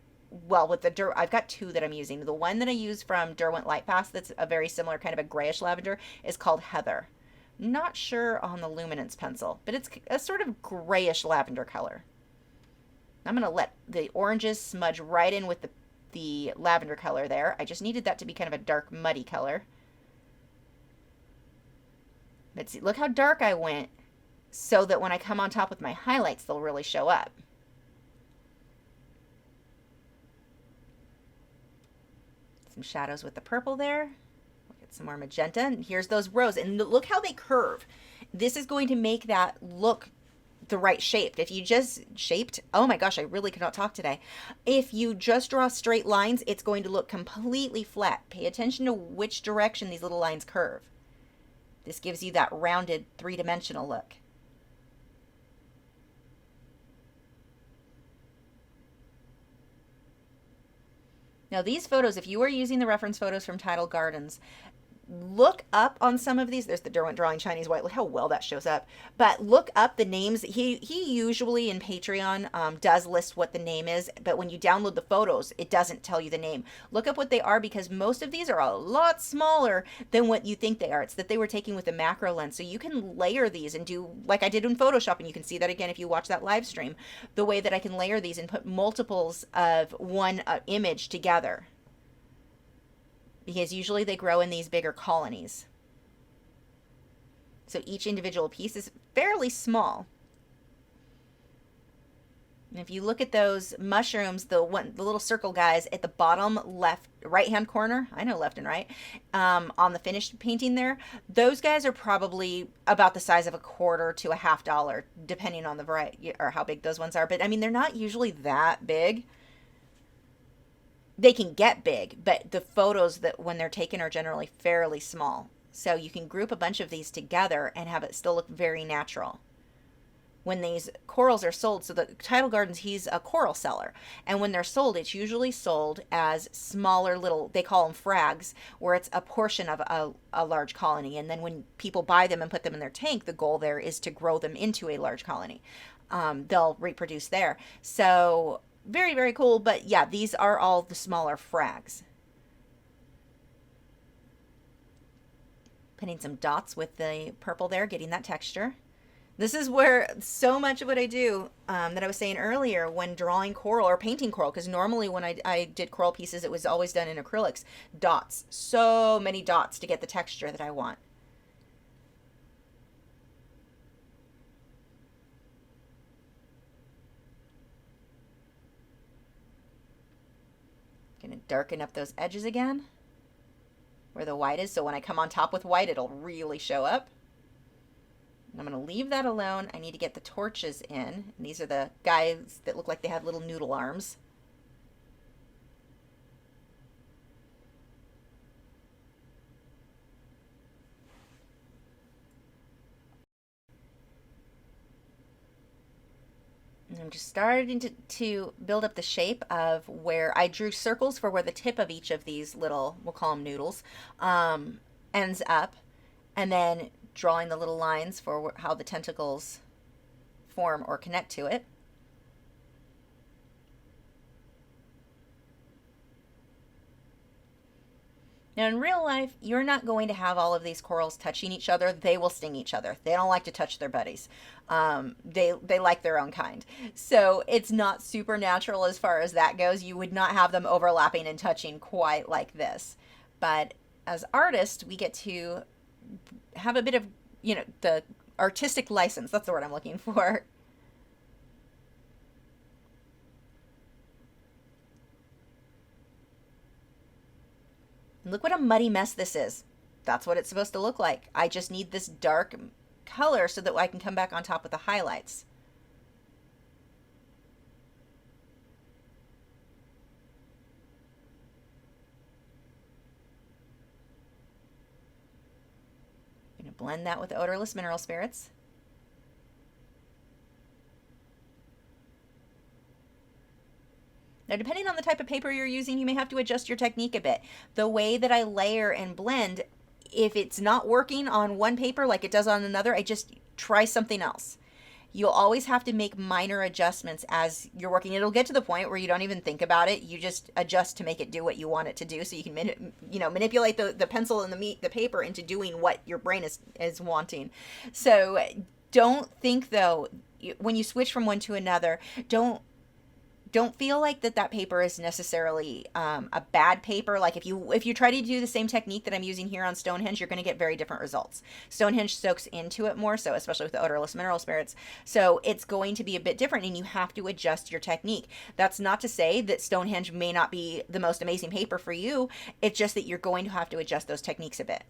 S1: got two that I'm using. The one that I use from Derwent Lightfast, that's a very similar kind of a grayish lavender, is called Heather. Not sure on the luminance pencil, but it's a sort of grayish lavender color. I'm going to let the oranges smudge right in with the lavender color there. I just needed that to be kind of a dark, muddy color. But see, look how dark I went, so that when I come on top with my highlights, they'll really show up. Some shadows with the purple there. We'll get some more magenta. And here's those rows. And look how they curve. This is going to make that look the right shape. If you just oh my gosh, I really cannot talk today. If you just draw straight lines, it's going to look completely flat. Pay attention to which direction these little lines curve. This gives you that rounded three-dimensional look. Now these photos, if you are using the reference photos from Tidal Gardens, look up on some of these. There's the Derwent Drawing Chinese White. Look how well that shows up. But look up the names. He usually in Patreon does list what the name is, but when you download the photos, it doesn't tell you the name. Look up what they are, because most of these are a lot smaller than what you think they are. It's that they were taken with a macro lens. So you can layer these and do like I did in Photoshop, and you can see that again if you watch that live stream, the way that I can layer these and put multiples of one image together, because usually they grow in these bigger colonies. So each individual piece is fairly small. And if you look at those mushrooms, the little circle guys at the bottom left, right-hand corner, I know left and right, on the finished painting there, those guys are probably about the size of a quarter to a $50, depending on the variety or how big those ones are. But I mean, they're not usually that big. They can get big, but the photos that when they're taken are generally fairly small. So you can group a bunch of these together and have it still look very natural. When these corals are sold, so the Tidal Gardens, he's a coral seller, and when they're sold, it's usually sold as smaller little, they call them frags, where it's a portion of a large colony. And then when people buy them and put them in their tank, the goal there is to grow them into a large colony. They'll reproduce there. So very, very cool. But yeah, these are all the smaller frags. Putting some dots with the purple there, getting that texture. This is where so much of what I do that I was saying earlier when drawing coral or painting coral, because normally when I did coral pieces, it was always done in acrylics. Dots. So many dots to get the texture that I want. Gonna darken up those edges again where the white is, so when I come on top with white, it'll really show up. And I'm going to leave that alone. I need to get the torches in. And these are the guys that look like they have little noodle arms. And I'm just starting to build up the shape of where I drew circles for where the tip of each of these little, we'll call them noodles, ends up. And then drawing the little lines for how the tentacles form or connect to it. Now in real life, you're not going to have all of these corals touching each other. They will sting each other. They don't like to touch their buddies. They like their own kind. So it's not supernatural as far as that goes. You would not have them overlapping and touching quite like this. But as artists, we get to have a bit of, the artistic license. That's the word I'm looking for. Look what a muddy mess this is. That's what it's supposed to look like. I just need this dark color so that I can come back on top with the highlights. I'm going to blend that with odorless mineral spirits. Now, depending on the type of paper you're using, you may have to adjust your technique a bit. The way that I layer and blend, if it's not working on one paper like it does on another, I just try something else. You'll always have to make minor adjustments as you're working. It'll get to the point where you don't even think about it. You just adjust to make it do what you want it to do, so you can manipulate the pencil and the paper into doing what your brain is wanting. So don't think, though, when you switch from one to another, don't feel like that paper is necessarily a bad paper. Like if you try to do the same technique that I'm using here on Stonehenge, you're going to get very different results. Stonehenge soaks into it more, so especially with the odorless mineral spirits. So it's going to be a bit different, and you have to adjust your technique. That's not to say that Stonehenge may not be the most amazing paper for you. It's just that you're going to have to adjust those techniques a bit.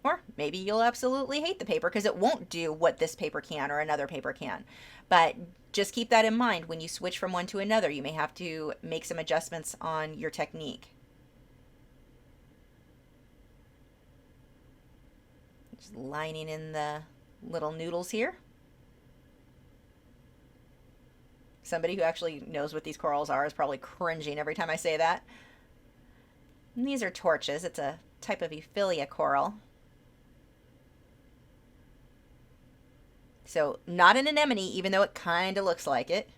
S1: Or maybe you'll absolutely hate the paper because it won't do what this paper can or another paper can. But just keep that in mind when you switch from one to another. You may have to make some adjustments on your technique. Just lining in the little noodles here. Somebody who actually knows what these corals are is probably cringing every time I say that. And these are torches. It's a type of Ophelia coral. So not an anemone, even though it kind of looks like it.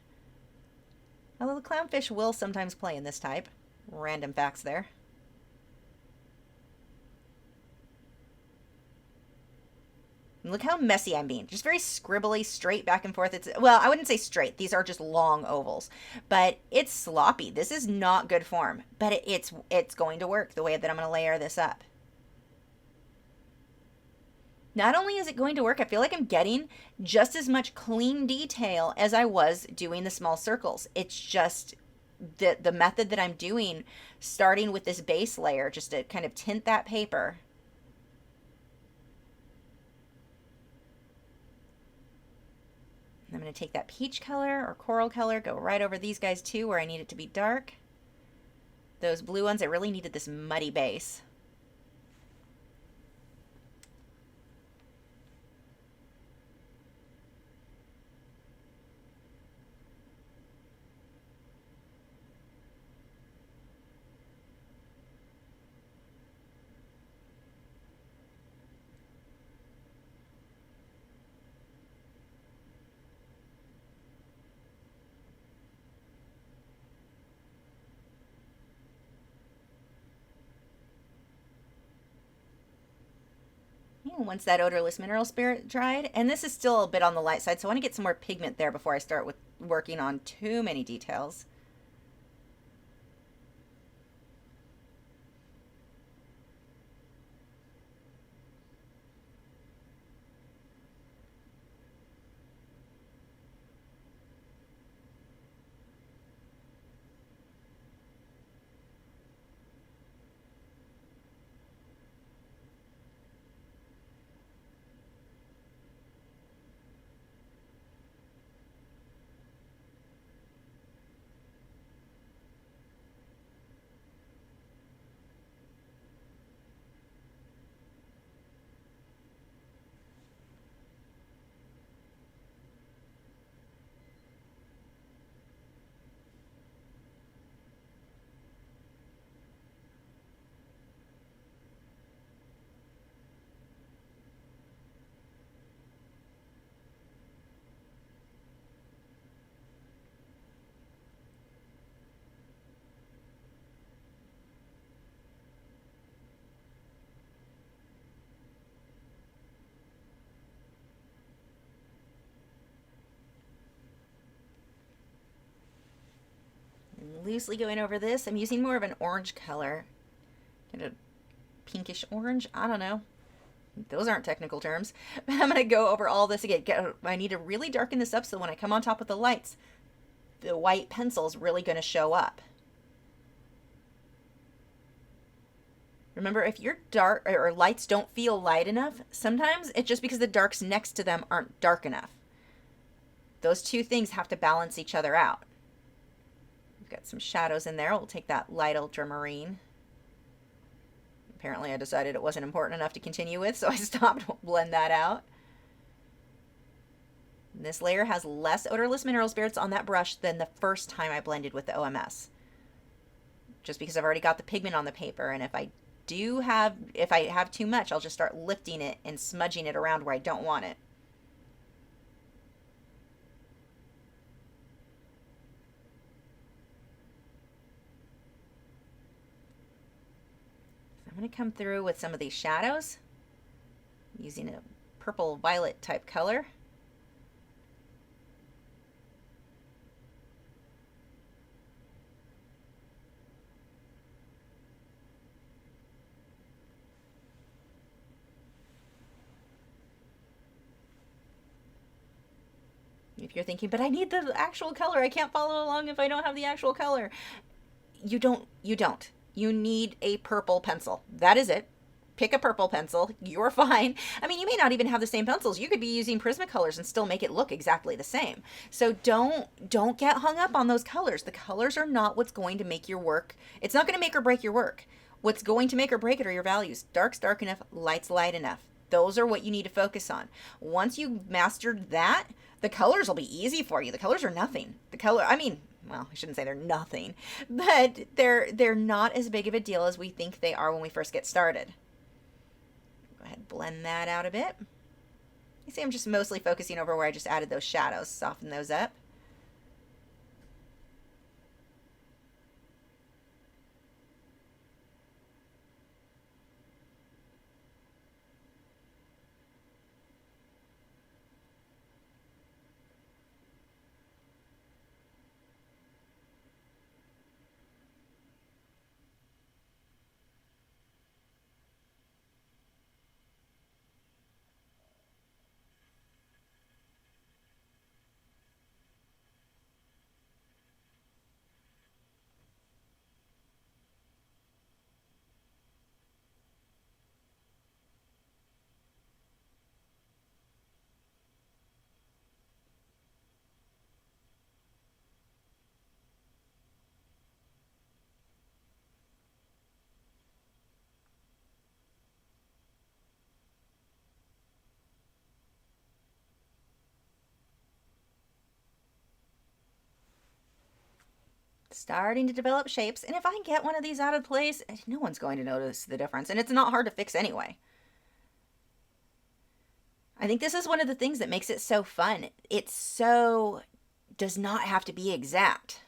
S1: Although the clownfish will sometimes play in this type. Random facts there. And look how messy I'm being. Just very scribbly, straight back and forth. Well, I wouldn't say straight. These are just long ovals. But it's sloppy. This is not good form. But it's going to work the way that I'm going to layer this up. Not only is it going to work, I feel like I'm getting just as much clean detail as I was doing the small circles. It's just the method that I'm doing, starting with this base layer, just to kind of tint that paper. I'm going to take that peach color or coral color, go right over these guys too, where I need it to be dark. Those blue ones, I really needed this muddy base. Once that odorless mineral spirit dried, and this is still a bit on the light side, so I want to get some more pigment there before I start with working on too many details. Loosely going over this, I'm using more of an orange color. Kind of pinkish orange, I don't know. Those aren't technical terms. But I'm going to go over all this again. I need to really darken this up so when I come on top with the lights, the white pencil is really going to show up. Remember, if your dark or lights don't feel light enough, sometimes it's just because the darks next to them aren't dark enough. Those two things have to balance each other out. We've got some shadows in there. We'll take that light ultramarine. Apparently I decided it wasn't important enough to continue with, so I stopped. Blend that out. And this layer has less odorless mineral spirits on that brush than the first time I blended with the OMS. Just because I've already got the pigment on the paper, and if I have too much, I'll just start lifting it and smudging it around where I don't want it. I'm going to come through with some of these shadows using a purple violet type color. If you're thinking, but I need the actual color, I can't follow along if I don't have the actual color. You don't. You need a purple pencil. That is it. Pick a purple pencil. You're fine. I mean, you may not even have the same pencils. You could be using Prismacolors and still make it look exactly the same. So don't get hung up on those colors. The colors are not what's going to make your work. It's not going to make or break your work. What's going to make or break it are your values. Dark's dark enough, light's light enough. Those are what you need to focus on. Once you've mastered that, the colors will be easy for you. The colors are nothing. well, I shouldn't say they're nothing, but they're not as big of a deal as we think they are when we first get started. Go ahead and blend that out a bit. You see I'm just mostly focusing over where I just added those shadows, soften those up. Starting to develop shapes, and if I get one of these out of place, no one's going to notice the difference, and it's not hard to fix anyway. I think this is one of the things that makes it so fun. It's so does not have to be exact.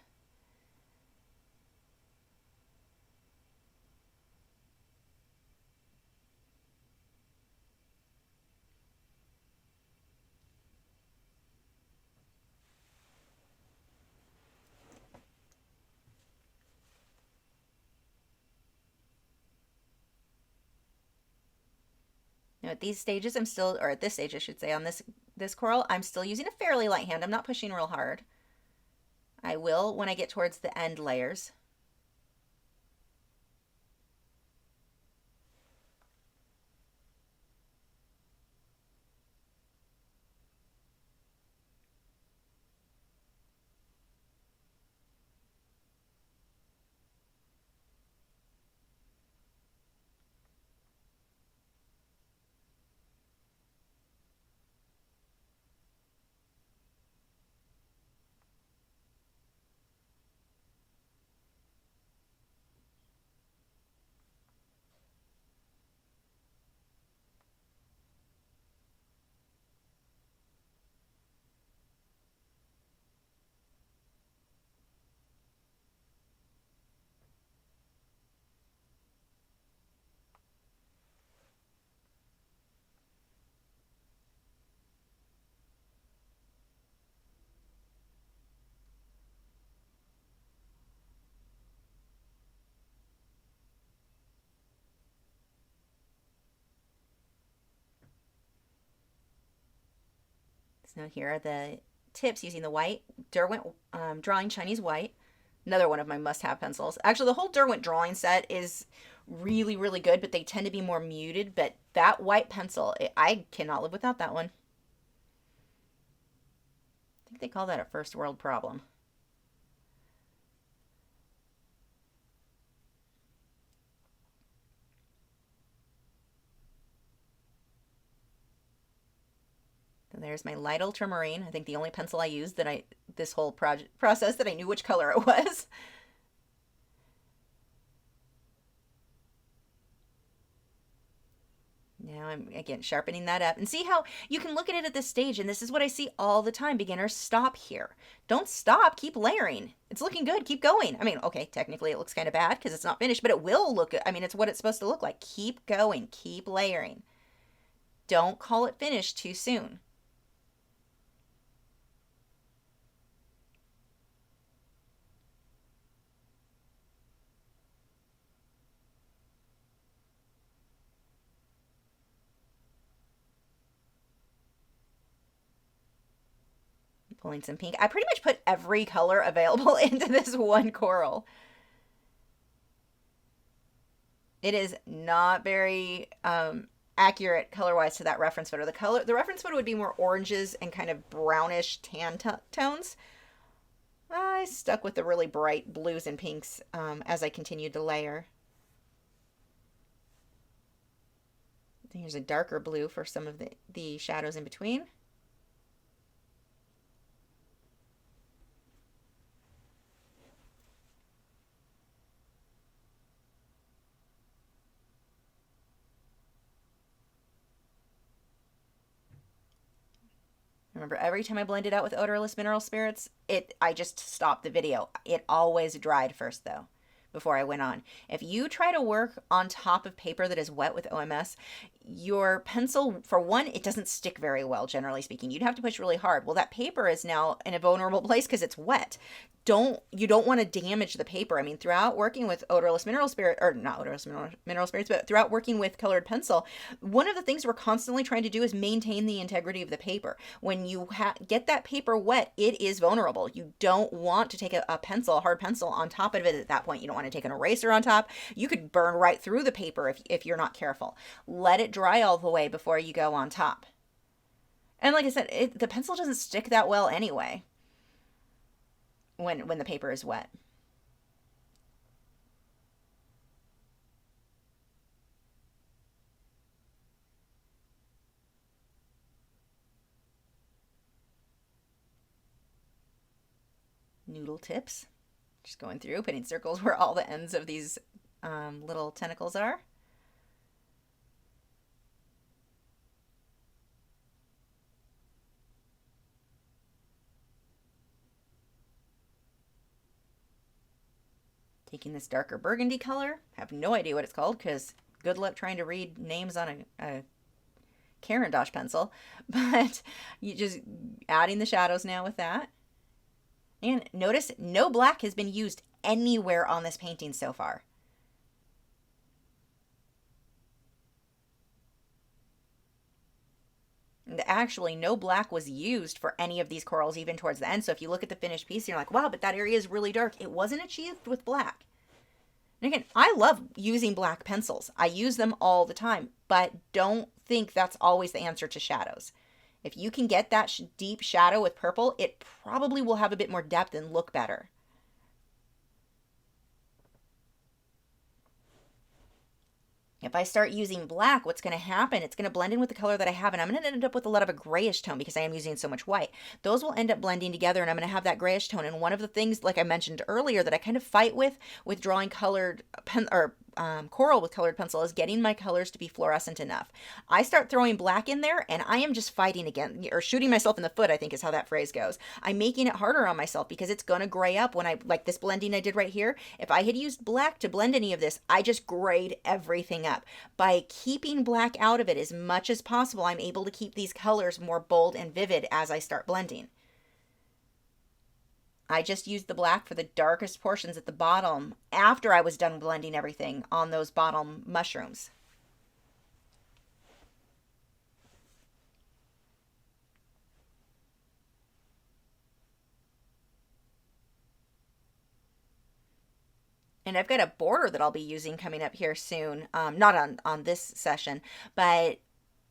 S1: Now at these stages I'm still, or at this stage I should say, on this coral, I'm still using a fairly light hand. I'm not pushing real hard. I will when I get towards the end layers. So here are the tips using the white Derwent Drawing Chinese White. Another one of my must-have pencils. Actually, the whole Derwent drawing set is really, really good, but they tend to be more muted. But that white pencil, I cannot live without that one. I think they call that a first world problem. And there's my light ultramarine. I think the only pencil I used this whole process that I knew which color it was. Now I'm, again, sharpening that up. And see how you can look at it at this stage, and this is what I see all the time. Beginners, stop here. Don't stop. Keep layering. It's looking good. Keep going. I mean, okay, technically it looks kind of bad because it's not finished, but it will look good. I mean, it's what it's supposed to look like. Keep going. Keep layering. Don't call it finished too soon. Pulling some pink. I pretty much put every color available into this one coral. It is not very accurate color-wise to that reference photo. The reference photo would be more oranges and kind of brownish tan tones. I stuck with the really bright blues and pinks as I continued to layer. Here's a darker blue for some of the shadows in between. remember every time I blended out with odorless mineral spirits, I just stopped the video. It always dried first though, before I went on. If you try to work on top of paper that is wet with OMS, your pencil, for one, it doesn't stick very well, generally speaking. You'd have to push really hard. Well, that paper is now in a vulnerable place because it's wet. You don't want to damage the paper. I mean, throughout working with odorless mineral spirit, or not odorless mineral spirits, but throughout working with colored pencil, one of the things we're constantly trying to do is maintain the integrity of the paper. When you get that paper wet, it is vulnerable. You don't want to take a hard pencil on top of it at that point. You don't want to take an eraser on top. You could burn right through the paper if you're not careful. Let it dry all the way before you go on top. And like I said, the pencil doesn't stick that well anyway when the paper is wet. Noodle tips. Just going through, putting circles where all the ends of these little tentacles are. Taking this darker burgundy color. Have no idea what it's called because good luck trying to read names on a Caran d'Ache pencil. But you just adding the shadows now with that. And notice no black has been used anywhere on this painting so far. Actually, no black was used for any of these corals, even towards the end. So if you look at the finished piece, you're like, wow, but that area is really dark. It wasn't achieved with black. And again, I love using black pencils. I use them all the time, but don't think that's always the answer to shadows. If you can get that deep shadow with purple, it probably will have a bit more depth and look better. If I start using black, what's going to happen? It's going to blend in with the color that I have, and I'm going to end up with a lot of a grayish tone because I am using so much white. Those will end up blending together, and I'm going to have that grayish tone. And one of the things, like I mentioned earlier, that I kind of fight with drawing colored coral with colored pencil is getting my colors to be fluorescent enough. I start throwing black in there, and I am just fighting again, or shooting myself in the foot, I think is how that phrase goes. I'm making it harder on myself because it's going to gray up when like this blending I did right here. If I had used black to blend any of this, I just grayed everything up. By keeping black out of it as much as possible, I'm able to keep these colors more bold and vivid as I start blending. I just used the black for the darkest portions at the bottom after I was done blending everything on those bottom mushrooms. And I've got a border that I'll be using coming up here soon. Not on this session, but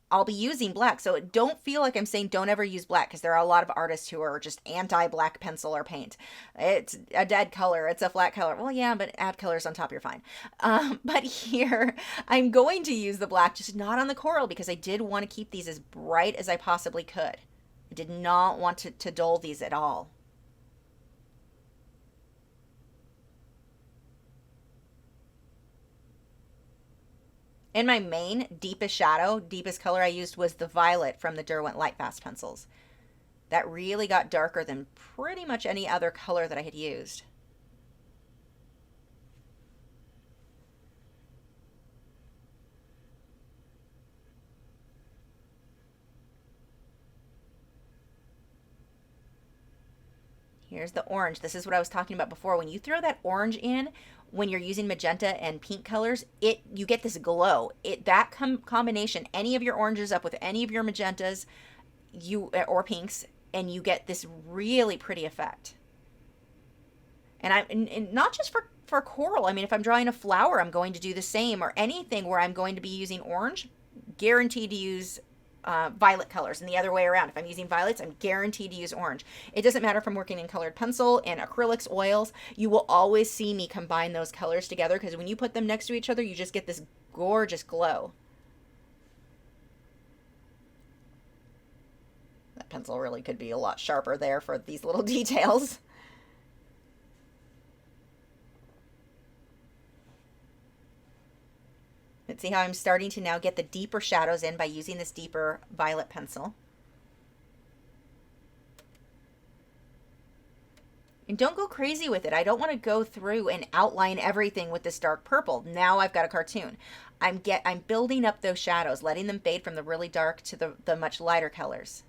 S1: I'll be using black. So don't feel like I'm saying don't ever use black, because there are a lot of artists who are just anti-black pencil or paint. It's a dead color. It's a flat color. Well, yeah, but add colors on top, you're fine. But here, I'm going to use the black, just not on the coral, because I did want to keep these as bright as I possibly could. I did not want to dull these at all. In my main deepest shadow, deepest color I used was the violet from the Derwent Lightfast pencils. That really got darker than pretty much any other color that I had used. Here's the orange. This is what I was talking about before. When you throw that orange in, when you're using magenta and pink colors, you get this glow. That combination, any of your oranges up with any of your magentas, or pinks, and you get this really pretty effect. And not just for coral. I mean, if I'm drawing a flower, I'm going to do the same, or anything where I'm going to be using orange, guaranteed to use violet colors, and the other way around. If I'm using violets, I'm guaranteed to use orange. It doesn't matter if I'm working in colored pencil, in acrylics, oils, you will always see me combine those colors together, because when you put them next to each other, you just get this gorgeous glow. That pencil really could be a lot sharper there for these little details. Let's see how I'm starting to now get the deeper shadows in by using this deeper violet pencil. And don't go crazy with it. I don't want to go through and outline everything with this dark purple. Now I've got a cartoon. I'm building up those shadows, letting them fade from the really dark to the much lighter colors.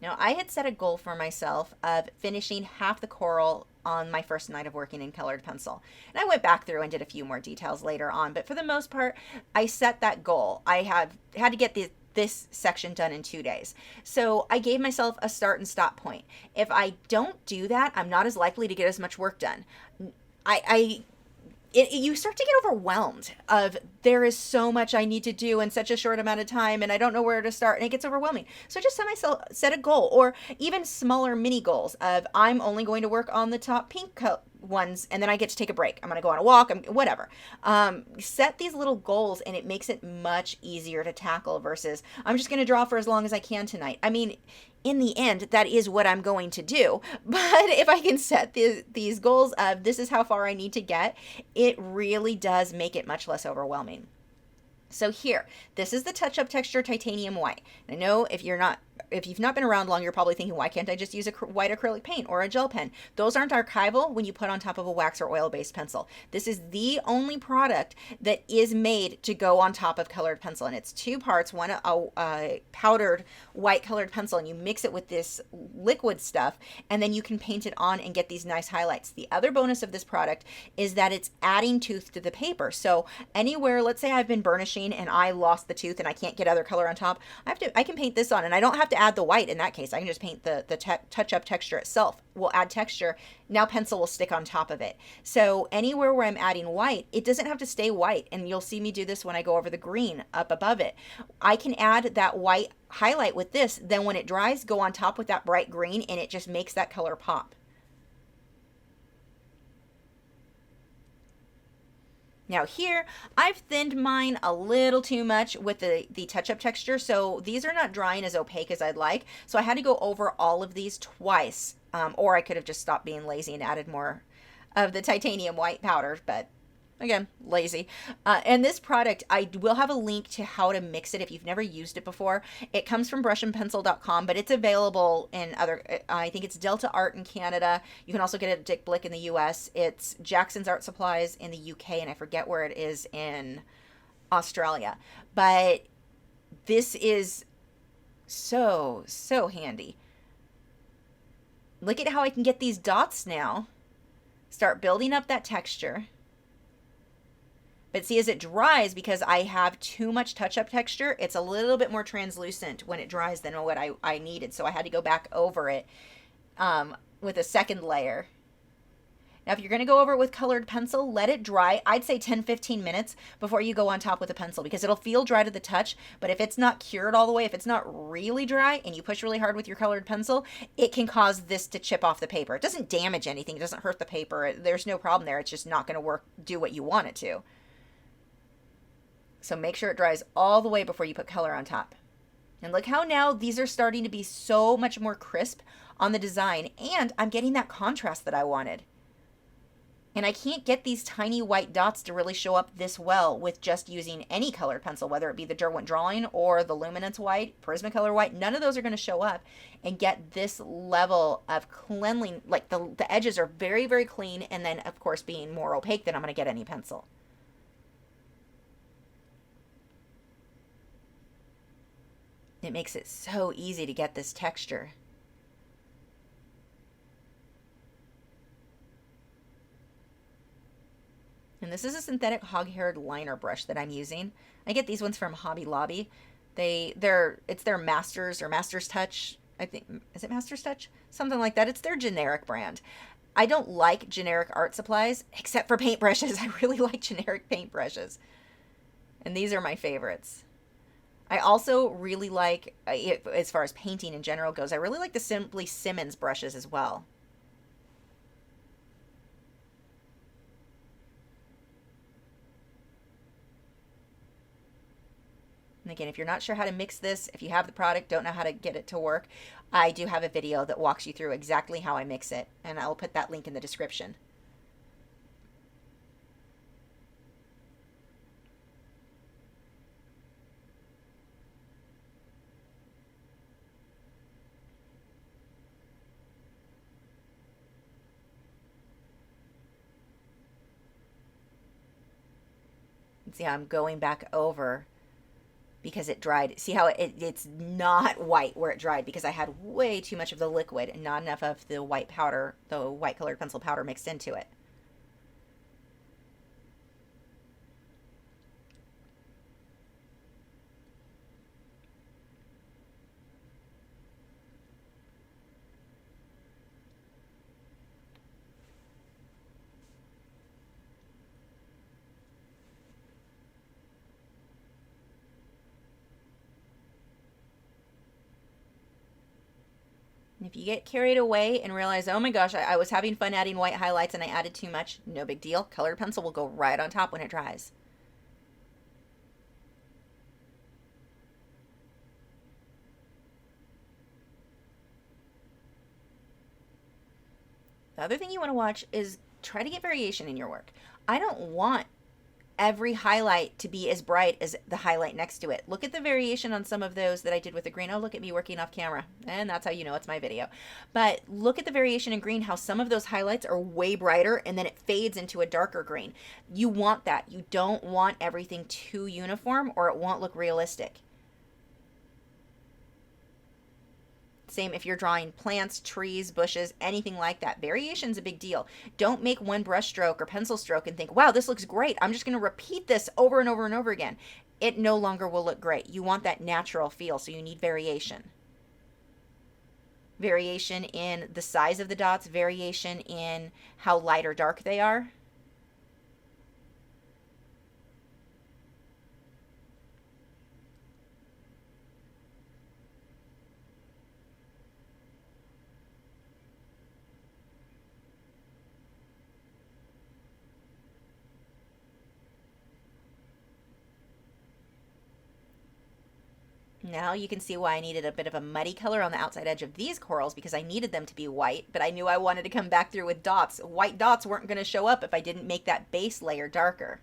S1: Now, I had set a goal for myself of finishing half the coral on my first night of working in colored pencil. And I went back through and did a few more details later on, but for the most part, I set that goal. I had to get this section done in 2 days. So I gave myself a start and stop point. If I don't do that, I'm not as likely to get as much work done. You start to get overwhelmed of there is so much I need to do in such a short amount of time and I don't know where to start, and it gets overwhelming. So I just set a goal, or even smaller mini goals of I'm only going to work on the top pink ones and then I get to take a break. I'm going to go on a walk, whatever. Set these little goals and it makes it much easier to tackle versus I'm just going to draw for as long as I can tonight. I mean, in the end, that is what I'm going to do. But if I can set these goals of this is how far I need to get, it really does make it much less overwhelming. So here, this is the touch-up texture titanium white. I know if you've not been around long, you're probably thinking, why can't I just use a white acrylic paint or a gel pen? Those aren't archival when you put on top of a wax or oil-based pencil. This is the only product that is made to go on top of colored pencil, and it's 2 parts, one a powdered white colored pencil, and you mix it with this liquid stuff, and then you can paint it on and get these nice highlights. The other bonus of this product is that it's adding tooth to the paper. So anywhere, let's say I've been burnishing and I lost the tooth and I can't get other color on top, I can paint this on, and I don't have to add the white in that case. I can just paint the touch-up texture itself. We'll add texture. Now pencil will stick on top of it. So anywhere where I'm adding white, it doesn't have to stay white, and you'll see me do this when I go over the green up above it. I can add that white highlight with this, then when it dries, go on top with that bright green, and it just makes that color pop. Now here, I've thinned mine a little too much with the touch-up texture, so these are not drying as opaque as I'd like. So I had to go over all of these twice, or I could have just stopped being lazy and added more of the titanium white powder, but again, lazy. And this product, I will have a link to how to mix it if you've never used it before. It comes from brushandpencil.com, but it's available in other, I think it's Delta Art in Canada. You can also get it at Dick Blick in the US. It's Jackson's Art Supplies in the UK, and I forget where it is in Australia. But this is so, so handy. Look at how I can get these dots now. Start building up that texture. But see, as it dries, because I have too much touch-up texture, it's a little bit more translucent when it dries than what I needed. So I had to go back over it with a second layer. Now, if you're going to go over it with colored pencil, let it dry. I'd say 10-15 minutes before you go on top with a pencil, because it'll feel dry to the touch. But if it's not cured all the way, if it's not really dry and you push really hard with your colored pencil, it can cause this to chip off the paper. It doesn't damage anything. It doesn't hurt the paper. There's no problem there. It's just not going to do what you want it to. So make sure it dries all the way before you put color on top. And look how now these are starting to be so much more crisp on the design, and I'm getting that contrast that I wanted. And I can't get these tiny white dots to really show up this well with just using any colored pencil, whether it be the Derwent Drawing or the Luminance White, Prismacolor White. None of those are going to show up and get this level of cleanliness. Like the edges are very, very clean, and then, of course, being more opaque than I'm going to get any pencil. It makes it so easy to get this texture. And this is a synthetic hog-haired liner brush that I'm using. I get these ones from Hobby Lobby. It's their Masters or Masters Touch. I think, is it Masters Touch? Something like that. It's their generic brand. I don't like generic art supplies, except for paintbrushes. I really like generic paintbrushes. And these are my favorites. I also really like, as far as painting in general goes, I really like the Simply Simmons brushes as well. And again, if you're not sure how to mix this, if you have the product, don't know how to get it to work, I do have a video that walks you through exactly how I mix it, and I'll put that link in the description. See how I'm going back over because it dried. See how it's not white where it dried because I had way too much of the liquid and not enough of the white powder, the white colored pencil powder mixed into it. And if you get carried away and realize, oh my gosh, I was having fun adding white highlights and I added too much, no big deal. Colored pencil will go right on top when it dries. The other thing you want to watch is try to get variation in your work. I don't want every highlight to be as bright as the highlight next to it. Look at the variation on some of those that I did with the green. Oh, look at me working off camera. And that's how you know it's my video. But look at the variation in green, how some of those highlights are way brighter and then it fades into a darker green. You want that. You don't want everything too uniform or it won't look realistic. Same if you're drawing plants, trees, bushes, anything like that. Variation's a big deal. Don't make one brush stroke or pencil stroke and think, wow, this looks great. I'm just going to repeat this over and over and over again. It no longer will look great. You want that natural feel, so you need variation. Variation in the size of the dots, variation in how light or dark they are. Now you can see why I needed a bit of a muddy color on the outside edge of these corals because I needed them to be white, but I knew I wanted to come back through with dots. White dots weren't going to show up if I didn't make that base layer darker.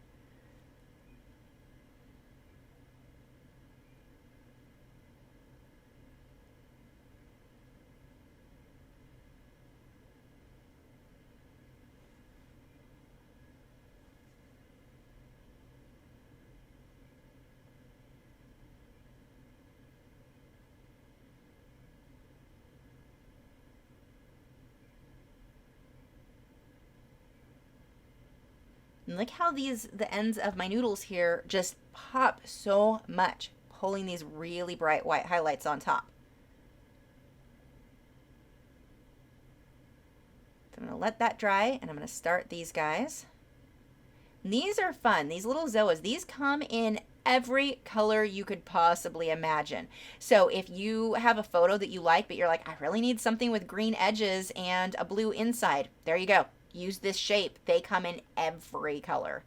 S1: And look how the ends of my noodles here just pop so much, pulling these really bright white highlights on top. So I'm going to let that dry and I'm going to start these guys. And these are fun. These little zoas, these come in every color you could possibly imagine. So if you have a photo that you like, but you're like, I really need something with green edges and a blue inside, there you go. Use this shape. They come in every color.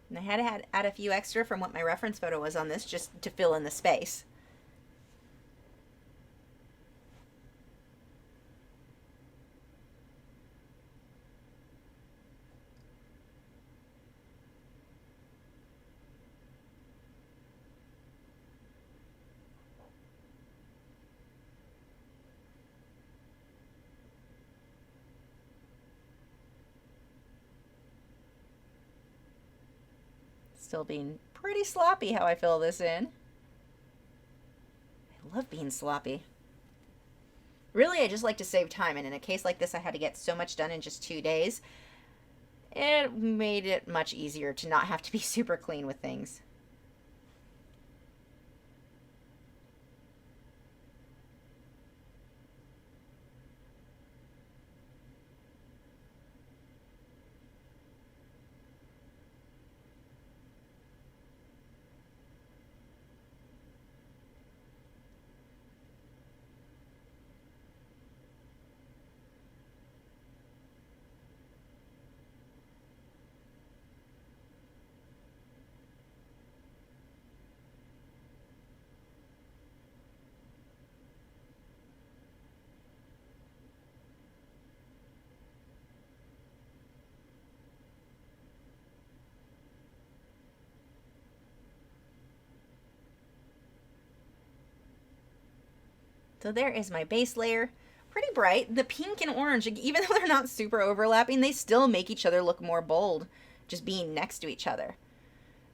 S1: And I had to add a few extra from what my reference photo was on this just to fill in the space. Still being pretty sloppy how I fill this in. I love being sloppy. Really, I just like to save time, and in a case like this, I had to get so much done in just 2 days. It made it much easier to not have to be super clean with things. So there is my base layer. Pretty bright. The pink and orange, even though they're not super overlapping, they still make each other look more bold just being next to each other.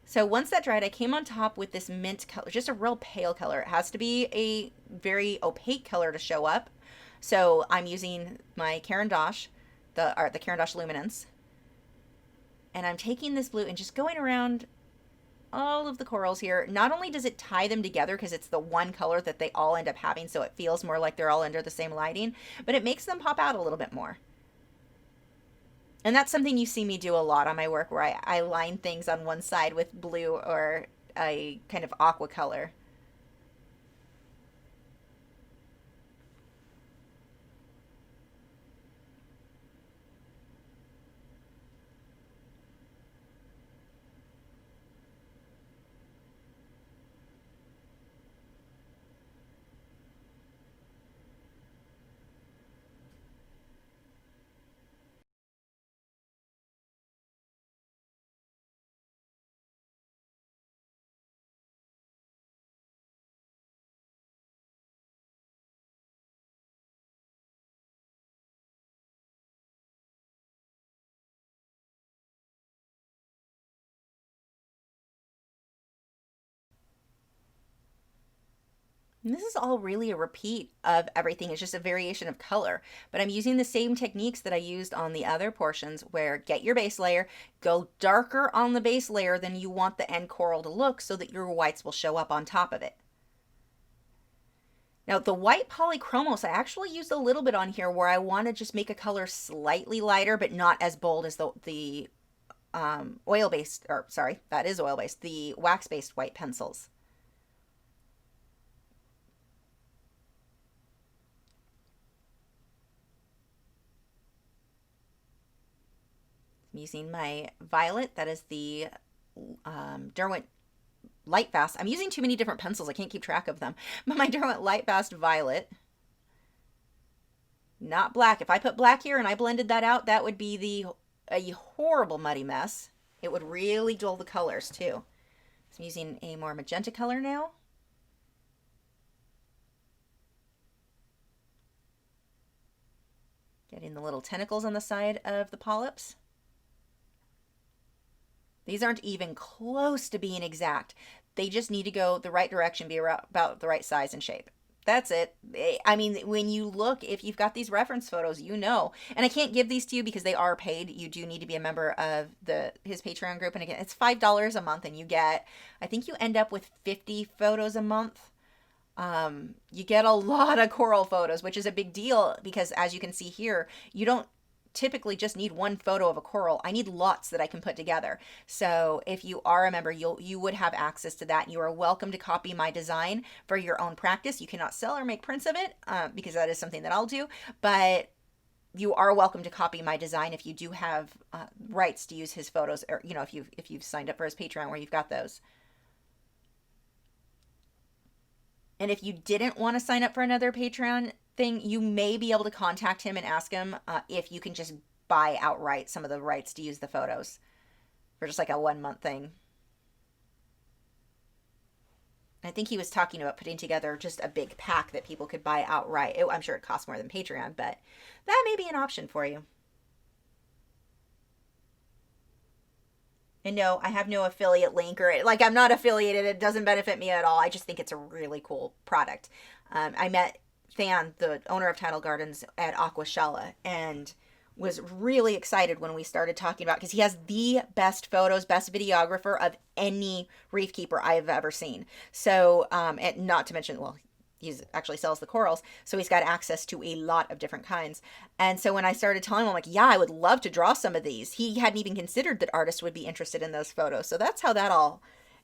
S1: So once that dried, I came on top with this mint color, just a real pale color. It has to be a very opaque color to show up. So I'm using my Caran d'Ache, the Caran d'Ache Luminance, and I'm taking this blue and just going around all of the corals here. Not only does it tie them together because it's the one color that they all end up having, so it feels more like they're all under the same lighting, but it makes them pop out a little bit more. And that's something you see me do a lot on my work, where I line things on one side with blue or a kind of aqua color. And this is all really a repeat of everything. It's just a variation of color. But I'm using the same techniques that I used on the other portions, where get your base layer, go darker on the base layer than you want the end coral to look so that your whites will show up on top of it. Now the white polychromos, I actually used a little bit on here where I want to just make a color slightly lighter, but not as bold as the oil-based, or sorry, that is oil-based, the wax-based white pencils. I'm using my violet, that is the Derwent Light Fast. I'm using too many different pencils, I can't keep track of them. But my Derwent Light Fast Violet, not black. If I put black here and I blended that out, that would be a horrible muddy mess. It would really dull the colors too. So I'm using a more magenta color now. Getting the little tentacles on the side of the polyps. These aren't even close to being exact. They just need to go the right direction, be about the right size and shape. That's it. I mean, when you look, if you've got these reference photos, you know. And I can't give these to you because they are paid. You do need to be a member of his Patreon group. And again, it's $5 a month, and you get, I think you end up with 50 photos a month. You get a lot of coral photos, which is a big deal because, as you can see here, you don't typically just need one photo of a coral. I need lots that I can put together. So if you are a member, you would have access to that. You are welcome to copy my design for your own practice. You cannot sell or make prints of it because that is something that I'll do, but you are welcome to copy my design if you do have rights to use his photos, or if you've signed up for his Patreon where you've got those. And if you didn't want to sign up for another Patreon thing, you may be able to contact him and ask him if you can just buy outright some of the rights to use the photos for just like a 1 month thing. I think he was talking about putting together just a big pack that people could buy outright. I'm sure it costs more than Patreon, but that may be an option for you. And no, I have no affiliate link, or like, I'm not affiliated. It doesn't benefit me at all. I just think it's a really cool product. I met Than, the owner of Tidal Gardens, at Aquashella, and was really excited when we started talking about, because he has the best photos, best videographer of any reef keeper I've ever seen. So, and not to mention, well, he actually sells the corals, so he's got access to a lot of different kinds. And so when I started telling him, I'm like, yeah, I would love to draw some of these. He hadn't even considered that artists would be interested in those photos. So that's how that all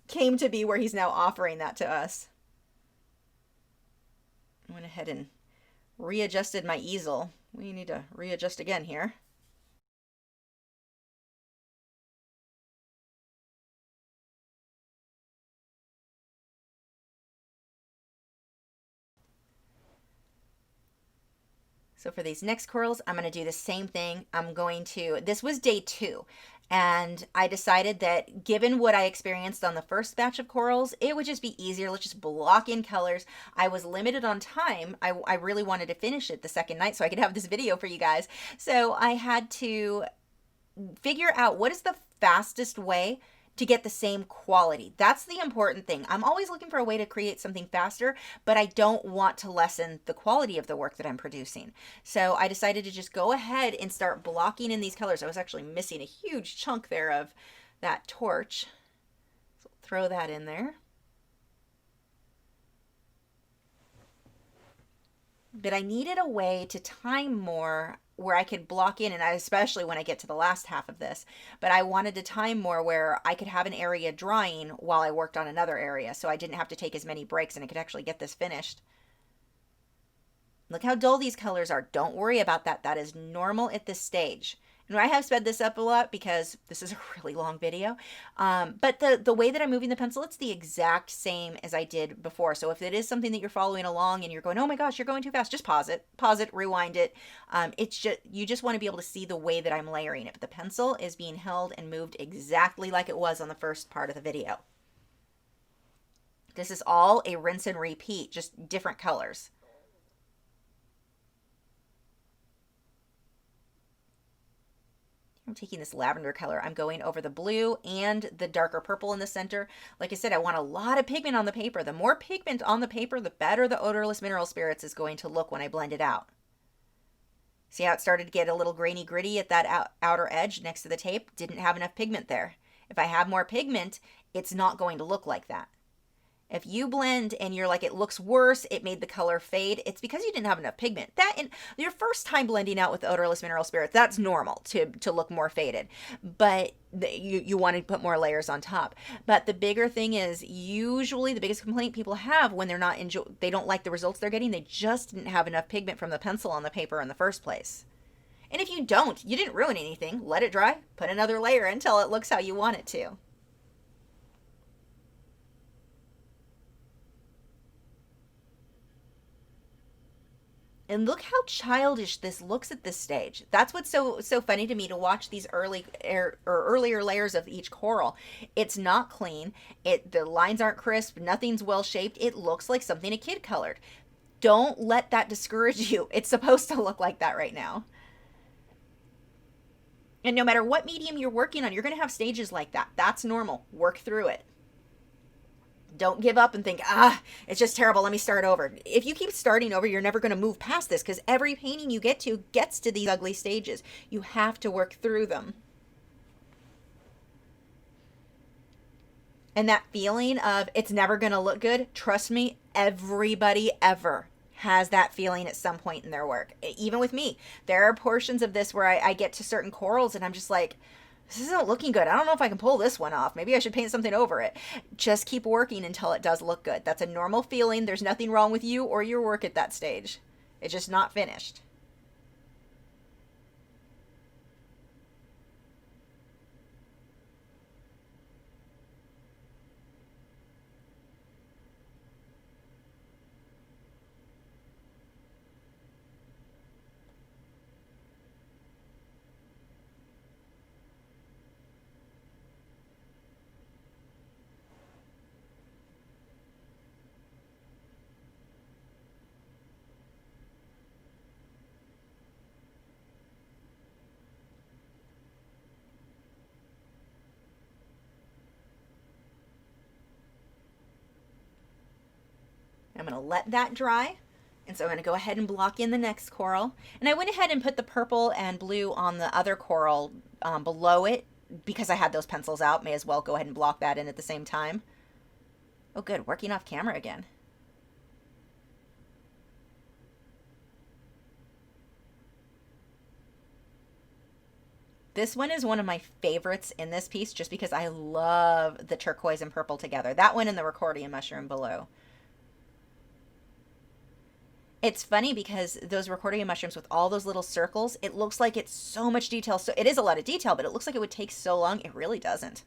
S1: came to be, where he's now offering that to us. I went ahead and readjusted my easel. We need to readjust again here. So for these next corals, I'm going to do the same thing. This was day 2. And I decided that given what I experienced on the first batch of corals, it would just be easier. Let's just block in colors. I was limited on time. I really wanted to finish it the second night so I could have this video for you guys. So I had to figure out what is the fastest way to get the same quality. That's the important thing. I'm always looking for a way to create something faster, but I don't want to lessen the quality of the work that I'm producing. So I decided to just go ahead and start blocking in these colors. I was actually missing a huge chunk there of that torch. So throw that in there. But I needed a way to time more where I could block in, and especially when I get to the last half of this, but I wanted to time more where I could have an area drying while I worked on another area, so I didn't have to take as many breaks and I could actually get this finished. Look how dull these colors are. Don't worry about that. That is normal at this stage. And I have sped this up a lot because this is a really long video. But the way that I'm moving the pencil, it's the exact same as I did before. So if it is something that you're following along and you're going, oh my gosh, you're going too fast, just pause it, rewind it. It's just, you just want to be able to see the way that I'm layering it. But the pencil is being held and moved exactly like it was on the first part of the video. This is all a rinse and repeat, just different colors. I'm taking this lavender color. I'm going over the blue and the darker purple in the center. Like I said, I want a lot of pigment on the paper. The more pigment on the paper, the better the odorless mineral spirits is going to look when I blend it out. See how it started to get a little grainy gritty at that outer edge next to the tape? Didn't have enough pigment there. If I have more pigment, it's not going to look like that. If you blend and you're like, it looks worse, it made the color fade, it's because you didn't have enough pigment. That, in your first time blending out with odorless mineral spirits, that's normal to look more faded. But you want to put more layers on top. But the bigger thing is, usually the biggest complaint people have when they're not they don't like the results they're getting, they just didn't have enough pigment from the pencil on the paper in the first place. And if you don't, you didn't ruin anything. Let it dry, put another layer until it looks how you want it to. And look how childish this looks at this stage. That's what's so funny to me, to watch these earlier layers of each coral. It's not clean. The lines aren't crisp. Nothing's well shaped. It looks like something a kid colored. Don't let that discourage you. It's supposed to look like that right now. And no matter what medium you're working on, you're going to have stages like that. That's normal. Work through it. Don't give up and think, it's just terrible, let me start over. If you keep starting over, you're never going to move past this, because every painting you get to gets to these ugly stages. You have to work through them. And that feeling of it's never going to look good, trust me, everybody ever has that feeling at some point in their work. Even with me, there are portions of this where I get to certain corals and I'm just like, this isn't looking good. I don't know if I can pull this one off. Maybe I should paint something over it. Just keep working until it does look good. That's a normal feeling. There's nothing wrong with you or your work at that stage. It's just not finished. I'm going to let that dry. And so I'm going to go ahead and block in the next coral. And I went ahead and put the purple and blue on the other coral below it because I had those pencils out. May as well go ahead and block that in at the same time. Oh, good. Working off camera again. This one is one of my favorites in this piece just because I love the turquoise and purple together. That one and the Ricordia mushroom below. It's funny because those Ricordia mushrooms with all those little circles, it looks like it's so much detail. So it is a lot of detail, but it looks like it would take so long. It really doesn't.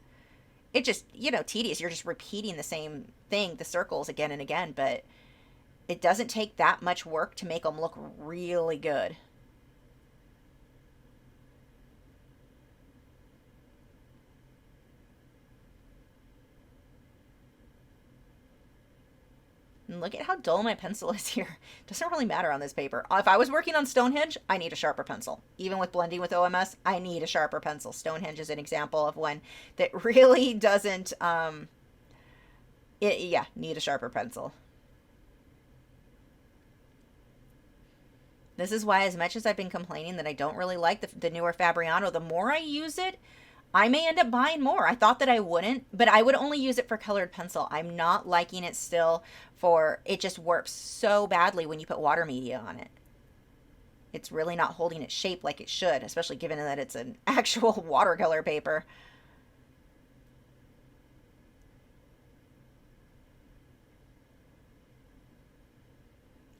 S1: It just, tedious. You're just repeating the same thing, the circles again and again, but it doesn't take that much work to make them look really good. And look at how dull my pencil is here. Doesn't really matter on this paper. If I was working on Stonehenge, I need a sharper pencil. Even with blending with OMS, I need a sharper pencil. Stonehenge is an example of one that really doesn't, yeah, need a sharper pencil. This is why, as much as I've been complaining that I don't really like the newer Fabriano, the more I use it, I may end up buying more. I thought that I wouldn't, but I would only use it for colored pencil. I'm not liking it still for, it just warps so badly when you put water media on it. It's really not holding its shape like it should, especially given that it's an actual watercolor paper.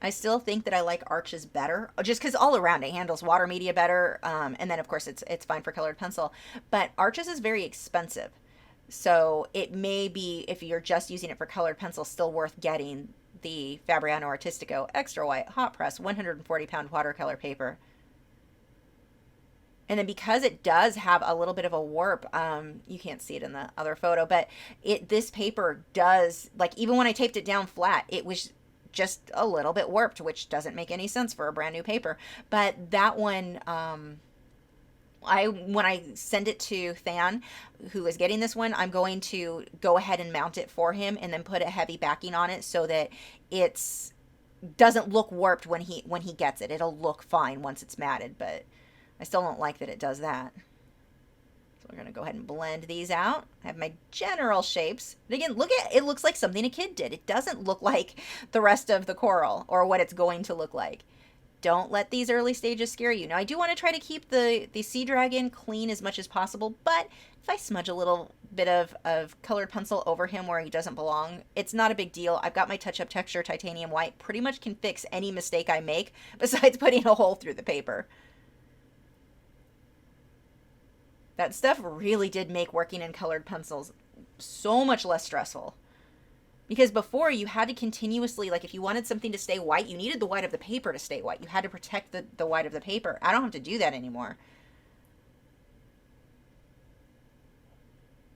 S1: I still think that I like Arches better, just because all around it handles water media better, and then of course it's fine for colored pencil. But Arches is very expensive, so it may be, if you're just using it for colored pencil, still worth getting the Fabriano Artistico Extra White Hot Press 140-pound watercolor paper. And then because it does have a little bit of a warp, you can't see it in the other photo, but this paper does, like, even when I taped it down flat, it was just a little bit warped, which doesn't make any sense for a brand new paper. But that one, when I send it to Than, who is getting this one, I'm going to go ahead and mount it for him and then put a heavy backing on it so that it's doesn't look warped when he gets it. It'll look fine once it's matted, but I still don't like that it does that. So we're going to go ahead and blend these out. I have my general shapes. And again, look at it. It looks like something a kid did. It doesn't look like the rest of the coral or what it's going to look like. Don't let these early stages scare you. Now, I do want to try to keep the Sea Dragon clean as much as possible, but if I smudge a little bit of colored pencil over him where he doesn't belong, it's not a big deal. I've got my touch-up texture titanium white. Pretty much can fix any mistake I make besides putting a hole through the paper. That stuff really did make working in colored pencils so much less stressful. Because before, you had to continuously, like, if you wanted something to stay white, you needed the white of the paper to stay white. You had to protect the white of the paper. I don't have to do that anymore.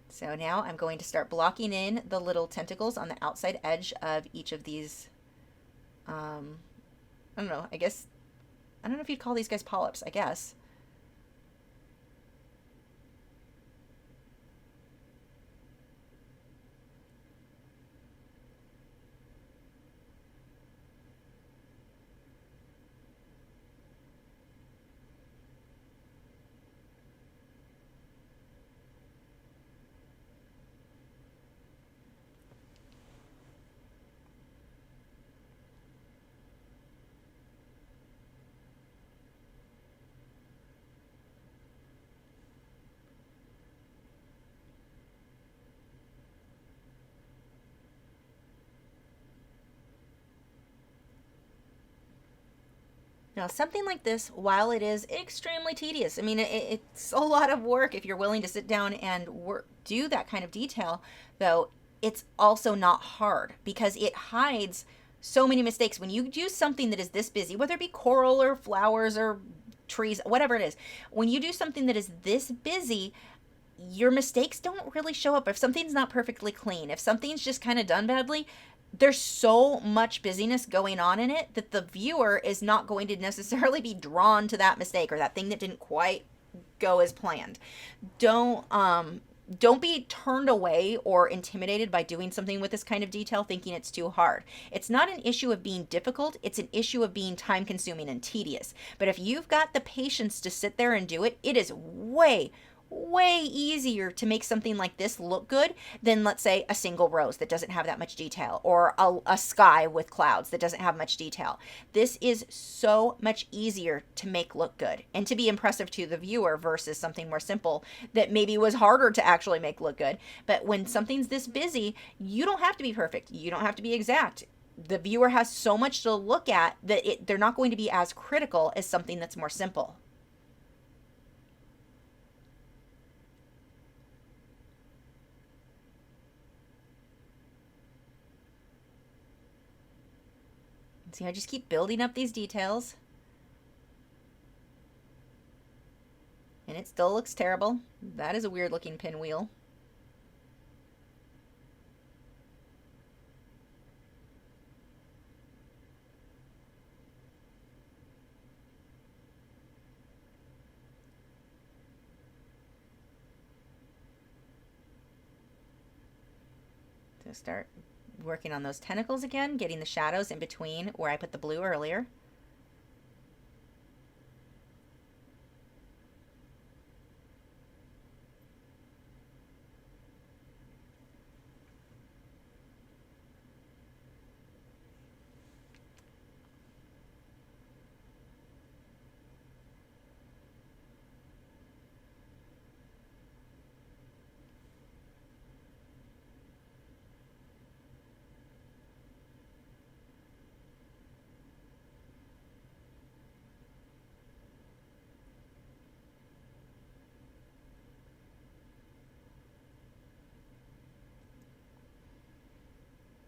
S1: So now I'm going to start blocking in the little tentacles on the outside edge of each of these, I don't know, I don't know if you'd call these guys polyps, I guess. Now, something like this, while it is extremely tedious, I mean, it's a lot of work if you're willing to sit down and do that kind of detail, though, it's also not hard because it hides so many mistakes. When you do something that is this busy, whether it be coral or flowers or trees, whatever it is, when you do something that is this busy, your mistakes don't really show up. If something's not perfectly clean, if something's just kind of done badly, there's so much busyness going on in it that the viewer is not going to necessarily be drawn to that mistake or that thing that didn't quite go as planned. Don't be turned away or intimidated by doing something with this kind of detail thinking it's too hard. It's not an issue of being difficult, it's an issue of being time consuming and tedious. But if you've got the patience to sit there and do it, it is way easier to make something like this look good than, let's say, a single rose that doesn't have that much detail or a sky with clouds that doesn't have much detail. This is so much easier to make look good and to be impressive to the viewer versus something more simple that maybe was harder to actually make look good. But when something's this busy, you don't have to be perfect. You don't have to be exact. The viewer has so much to look at that they're not going to be as critical as something that's more simple. See, I just keep building up these details. And it still looks terrible. That is a weird looking pinwheel. So start working on those tentacles again, getting the shadows in between where I put the blue earlier.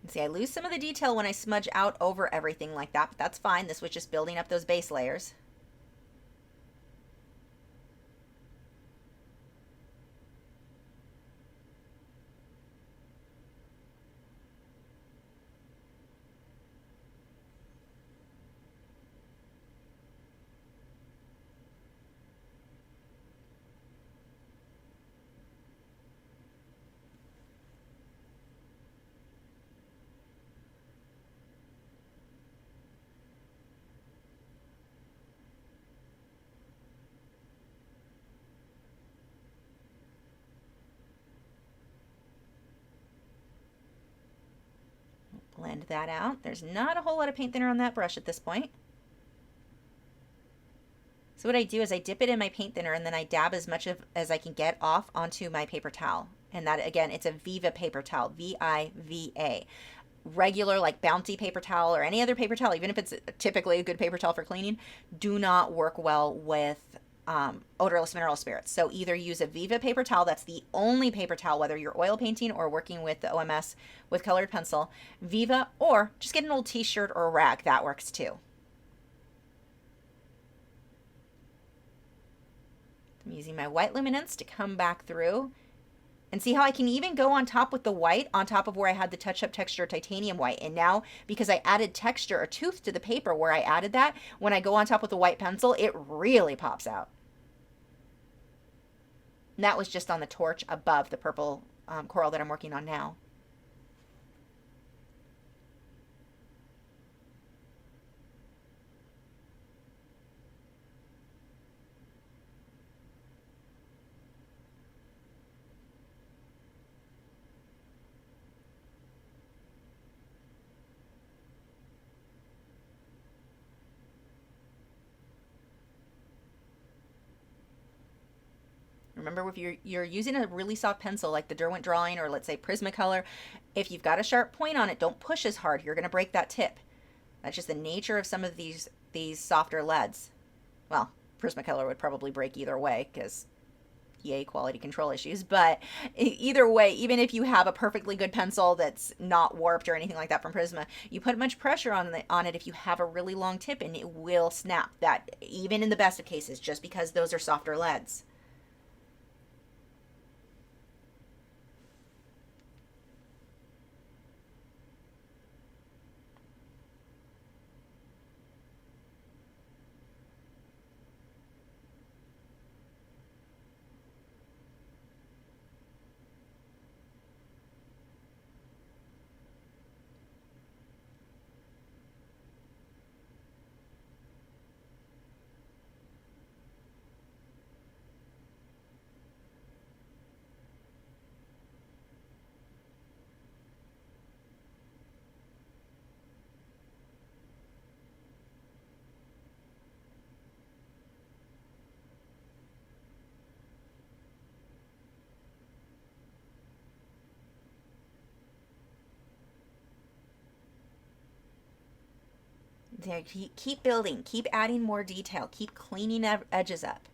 S1: See, I lose some of the detail when I smudge out over everything like that, but that's fine. This was just building up those base layers. Blend that out. There's not a whole lot of paint thinner on that brush at this point. So what I do is I dip it in my paint thinner and then I dab as much as I can get off onto my paper towel. And that, again, it's a Viva paper towel, V-I-V-A. Regular, like Bounty paper towel or any other paper towel, even if it's typically a good paper towel for cleaning, do not work well with odorless mineral spirits. So either use a Viva paper towel. That's the only paper towel, whether you're oil painting or working with the OMS with colored pencil, Viva, or just get an old t-shirt or a rag. That works too. I'm using my white luminance to come back through and see how I can even go on top with the white on top of where I had the touch-up texture titanium white. And now, because I added texture or tooth to the paper where I added that, when I go on top with the white pencil, it really pops out. And that was just on the torch above the purple coral that I'm working on now. Remember, if you're using a really soft pencil like the Derwent Drawing or let's say Prismacolor, if you've got a sharp point on it, don't push as hard. You're going to break that tip. That's just the nature of some of these softer leads. Well, Prismacolor would probably break either way because yay, quality control issues. But either way, even if you have a perfectly good pencil that's not warped or anything like that from Prisma, you put much pressure on it if you have a really long tip and it will snap. That even in the best of cases, just because those are softer leads. Keep building, keep adding more detail, keep cleaning edges up.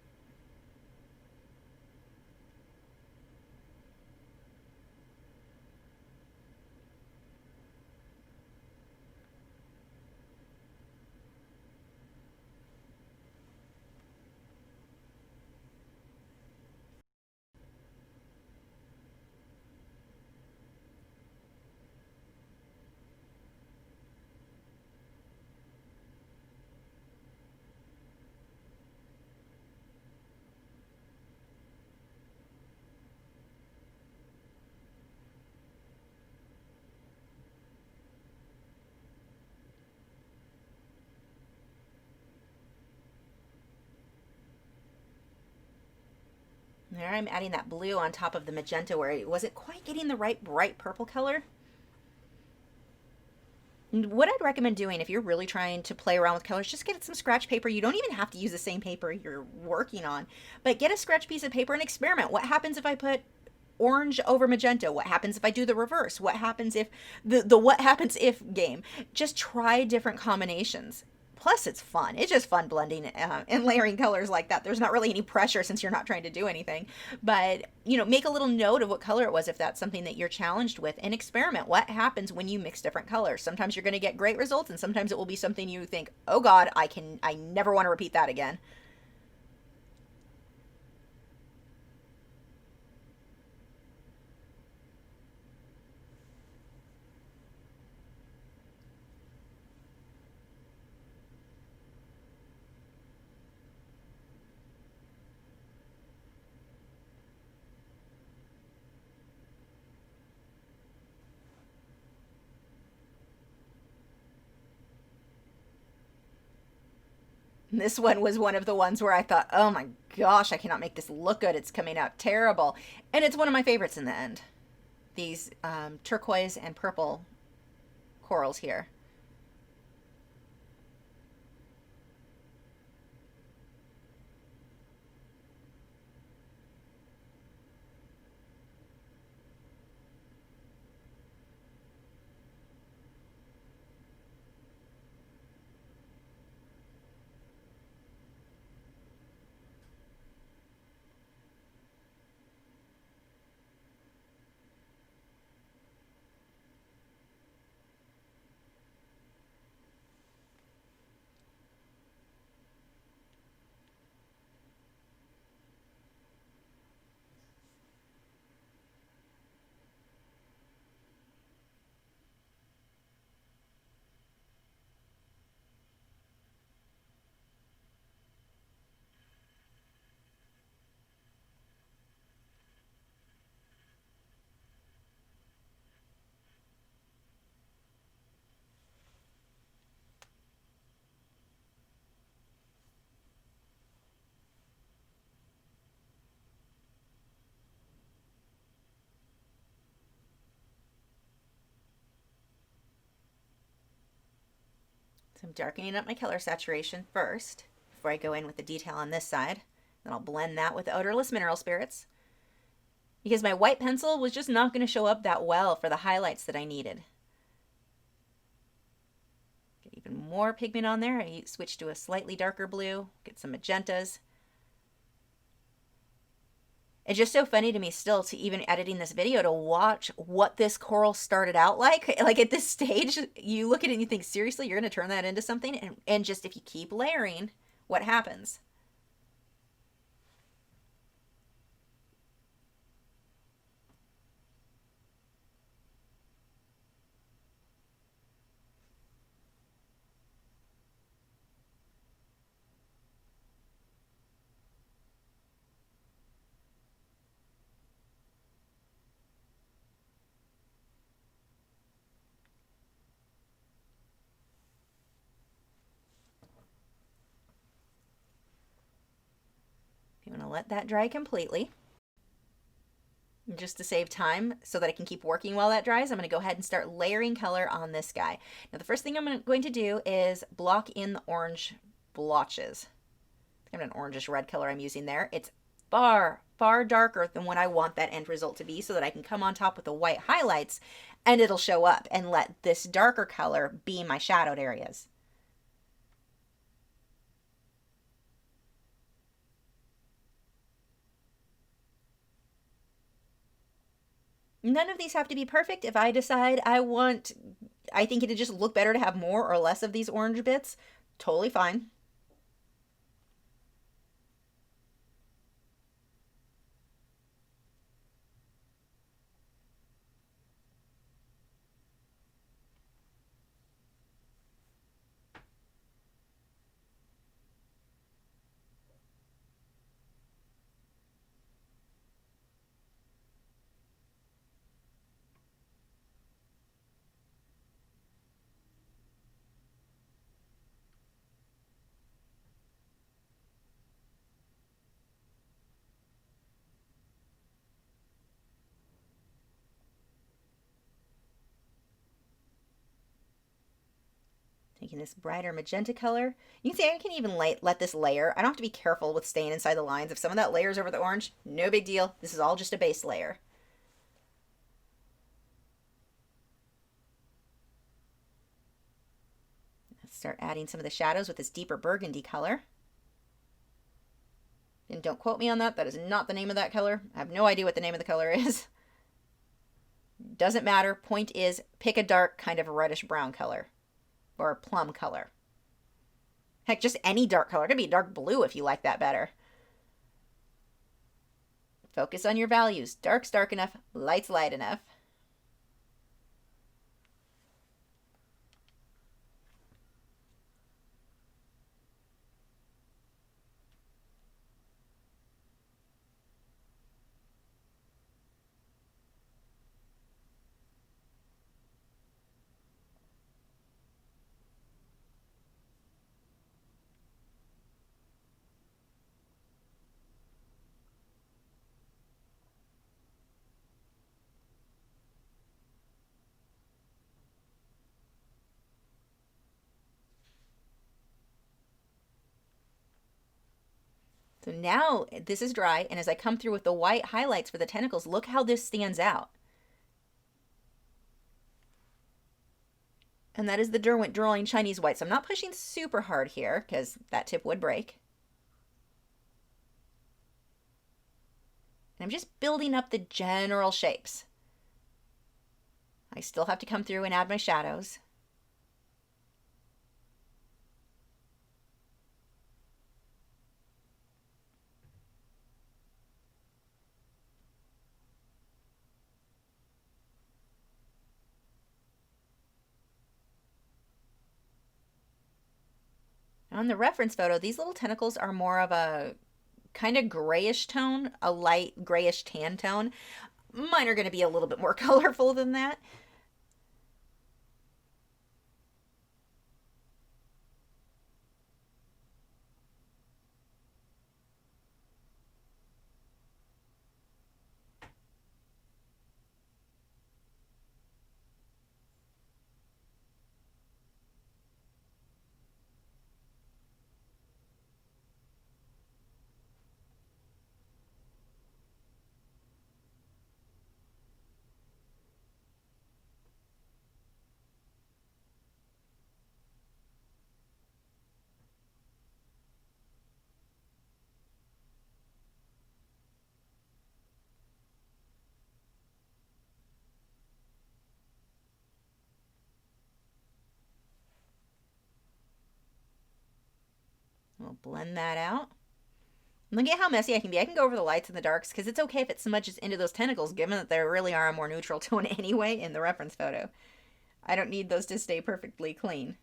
S1: There I'm adding that blue on top of the magenta where it wasn't quite getting the right bright purple color. What I'd recommend doing if you're really trying to play around with colors, just get some scratch paper. You don't even have to use the same paper you're working on, but get a scratch piece of paper and experiment. What happens if I put orange over magenta? What happens if I do the reverse? What happens if the what happens if game? Just try different combinations. Plus, it's fun. It's just fun blending and layering colors like that. There's not really any pressure since you're not trying to do anything. But, make a little note of what color it was if that's something that you're challenged with, and experiment. What happens when you mix different colors? Sometimes you're going to get great results, and sometimes it will be something you think, oh God, I never want to repeat that again. This one was one of the ones where I thought, oh my gosh, I cannot make this look good. It's coming out terrible. And it's one of my favorites in the end. These turquoise and purple corals here. So I'm darkening up my color saturation first before I go in with the detail on this side. Then I'll blend that with odorless mineral spirits because my white pencil was just not going to show up that well for the highlights that I needed. Get even more pigment on there. I switch to a slightly darker blue, get some magentas. It's just so funny to me still to even editing this video to watch what this coral started out like. Like at this stage, you look at it and you think, seriously, you're going to turn that into something? And just if you keep layering, what happens? You want to let that dry completely. Just to save time so that I can keep working while that dries, I'm going to go ahead and start layering color on this guy. Now the first thing I'm going to do is block in the orange blotches. I have an orangish red color I'm using there. It's far, far darker than what I want that end result to be so that I can come on top with the white highlights and it'll show up and let this darker color be my shadowed areas. None of these have to be perfect. If I decide I think it'd just look better to have more or less of these orange bits, totally fine. Making this brighter magenta color. You can see I can even let this layer. I don't have to be careful with staying inside the lines. If some of that layers over the orange, no big deal. This is all just a base layer. Let's start adding some of the shadows with this deeper burgundy color. And don't quote me on that. That is not the name of that color. I have no idea what the name of the color is. Doesn't matter. Point is, pick a dark kind of reddish brown color. Or a plum color. Heck, just any dark color. It could be dark blue if you like that better. Focus on your values. Dark's dark enough, light's light enough. So now this is dry, and as I come through with the white highlights for the tentacles, look how this stands out. And that is the Derwent Drawing Chinese White. So I'm not pushing super hard here because that tip would break. And I'm just building up the general shapes. I still have to come through and add my shadows. On the reference photo, these little tentacles are more of a kind of grayish tone, a light grayish tan tone. Mine are going to be a little bit more colorful than that. We'll blend that out. Look at how messy I can be. I can go over the lights and the darks because it's okay if it smudges into those tentacles, given that they really are a more neutral tone anyway in the reference photo. I don't need those to stay perfectly clean.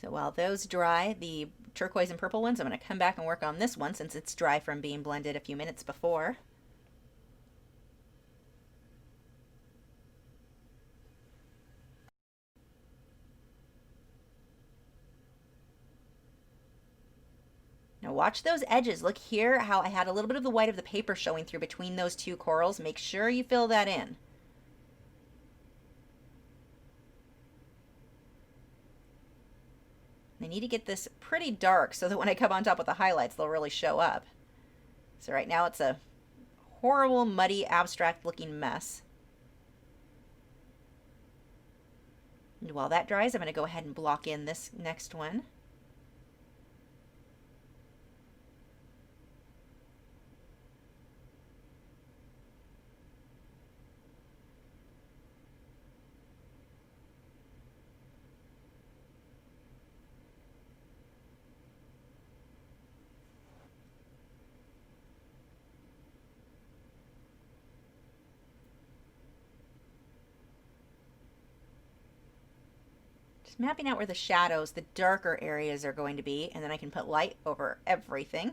S1: So while those dry, the turquoise and purple ones, I'm going to come back and work on this one since it's dry from being blended a few minutes before. Now watch those edges. Look here how I had a little bit of the white of the paper showing through between those two corals. Make sure you fill that in. I need to get this pretty dark so that when I come on top with the highlights, they'll really show up. So right now it's a horrible, muddy, abstract looking mess. And while that dries, I'm going to go ahead and block in this next one. Just mapping out where the shadows, the darker areas are going to be, and then I can put light over everything.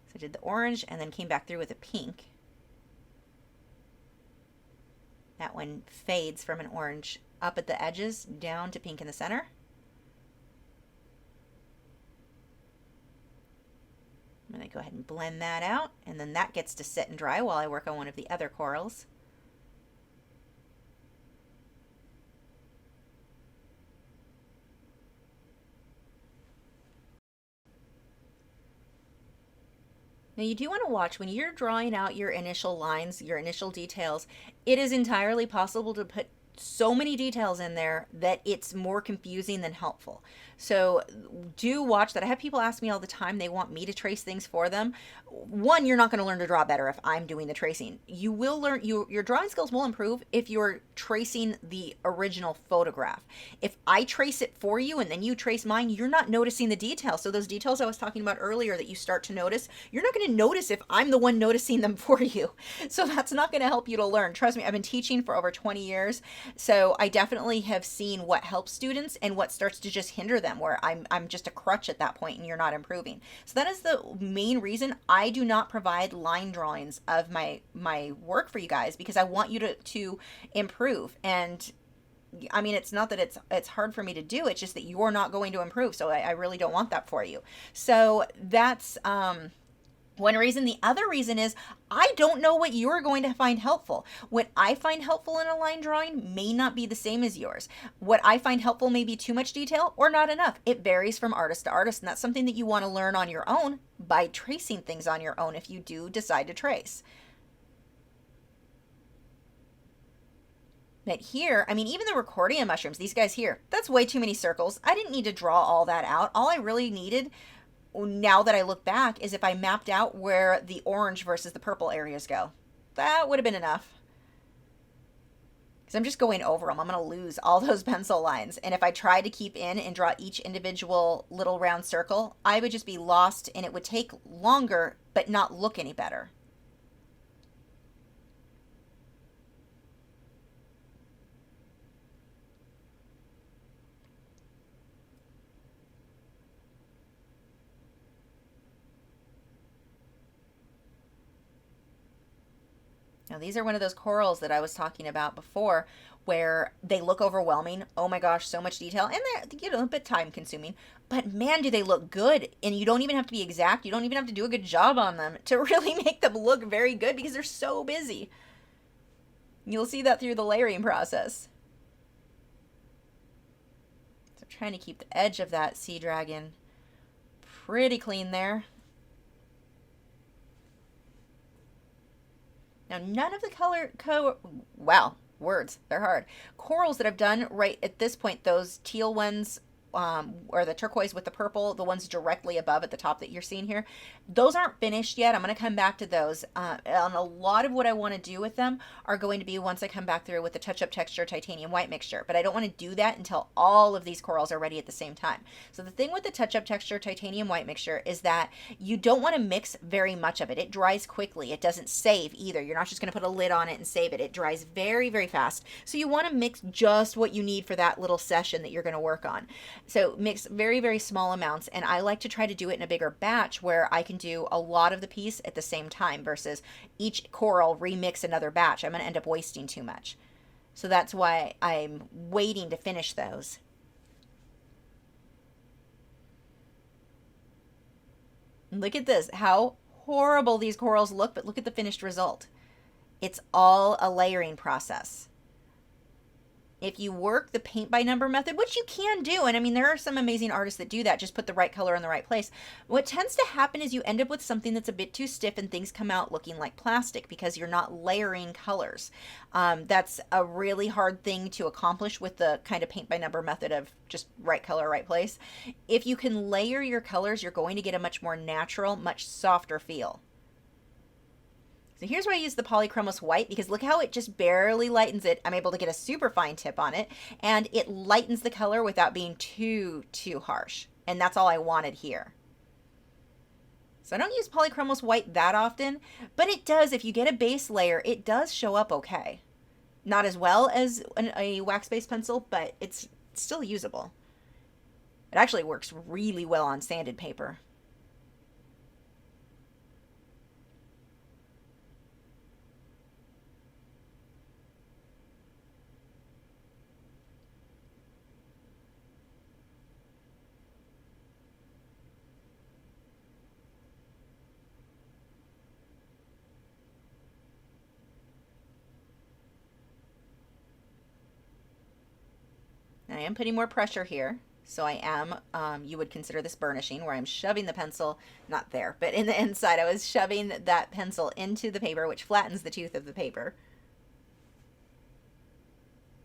S1: So I did the orange and then came back through with a pink. That one fades from an orange up at the edges down to pink in the center. I'm going to go ahead and blend that out, and then that gets to sit and dry while I work on one of the other corals. Now you do want to watch when you're drawing out your initial lines, your initial details, it is entirely possible to put so many details in there that it's more confusing than helpful. So do watch that. I have people ask me all the time, they want me to trace things for them. One, you're not going to learn to draw better if I'm doing the tracing. You will learn, your drawing skills will improve if you're tracing the original photograph. If I trace it for you and then you trace mine, you're not noticing the details. So those details I was talking about earlier that you start to notice, you're not going to notice if I'm the one noticing them for you. So that's not going to help you to learn. Trust me, I've been teaching for over 20 years. So I definitely have seen what helps students and what starts to just hinder them, where I'm just a crutch at that point and you're not improving. So that is the main reason I do not provide line drawings of my work for you guys, because I want you to improve. And I mean, it's not that it's hard for me to do, it's just that you're not going to improve. So I really don't want that for you. So that's one reason. The other reason is I don't know what you're going to find helpful. What I find helpful in a line drawing may not be the same as yours. What I find helpful may be too much detail or not enough. It varies from artist to artist, and that's something that you want to learn on your own by tracing things on your own if you do decide to trace. But here, I mean, even the Recordia mushrooms, these guys here, that's way too many circles. I didn't need to draw all that out. All I really needed, now that I look back, is if I mapped out where the orange versus the purple areas go. That would have been enough. Because I'm just going over them. I'm going to lose all those pencil lines. And if I try to keep in and draw each individual little round circle, I would just be lost and it would take longer but not look any better. Now these are one of those corals that I was talking about before where they look overwhelming. Oh my gosh, so much detail. And they're, you know, a bit time consuming. But man, do they look good. And you don't even have to be exact. You don't even have to do a good job on them to really make them look very good because they're so busy. You'll see that through the layering process. So I'm trying to keep the edge of that sea dragon pretty clean there. Now, none of the wow, words, they're hard. Corals that I've done right at this point, those teal ones, or the turquoise with the purple, the ones directly above at the top that you're seeing here, those aren't finished yet. I'm going to come back to those. And a lot of what I want to do with them are going to be once I come back through with the touch-up texture titanium white mixture. But I don't want to do that until all of these corals are ready at the same time. So the thing with the touch-up texture titanium white mixture is that you don't want to mix very much of it. It dries quickly. It doesn't save either. You're not just going to put a lid on it and save it. It dries very, very fast. So you want to mix just what you need for that little session that you're going to work on. So mix very, very small amounts, and I like to try to do it in a bigger batch where I can do a lot of the piece at the same time versus each coral remix another batch. I'm going to end up wasting too much. So that's why I'm waiting to finish those. Look at this, how horrible these corals look, but look at the finished result. It's all a layering process. If you work the paint by number method, which you can do, and I mean, there are some amazing artists that do that, just put the right color in the right place. What tends to happen is you end up with something that's a bit too stiff and things come out looking like plastic because you're not layering colors. That's a really hard thing to accomplish with the kind of paint by number method of just right color, right place. If you can layer your colors, you're going to get a much more natural, much softer feel. So here's where I use the polychromos white, because look how it just barely lightens it. I'm able to get a super fine tip on it, and it lightens the color without being too harsh. And that's all I wanted here. So I don't use polychromos white that often, but it does, if you get a base layer, it does show up okay. Not as well as a wax-based pencil, but it's still usable. It actually works really well on sanded paper. I am putting more pressure here. So I am, you would consider this burnishing, where I'm shoving the pencil, not there, but in the inside, I was shoving that pencil into the paper, which flattens the tooth of the paper.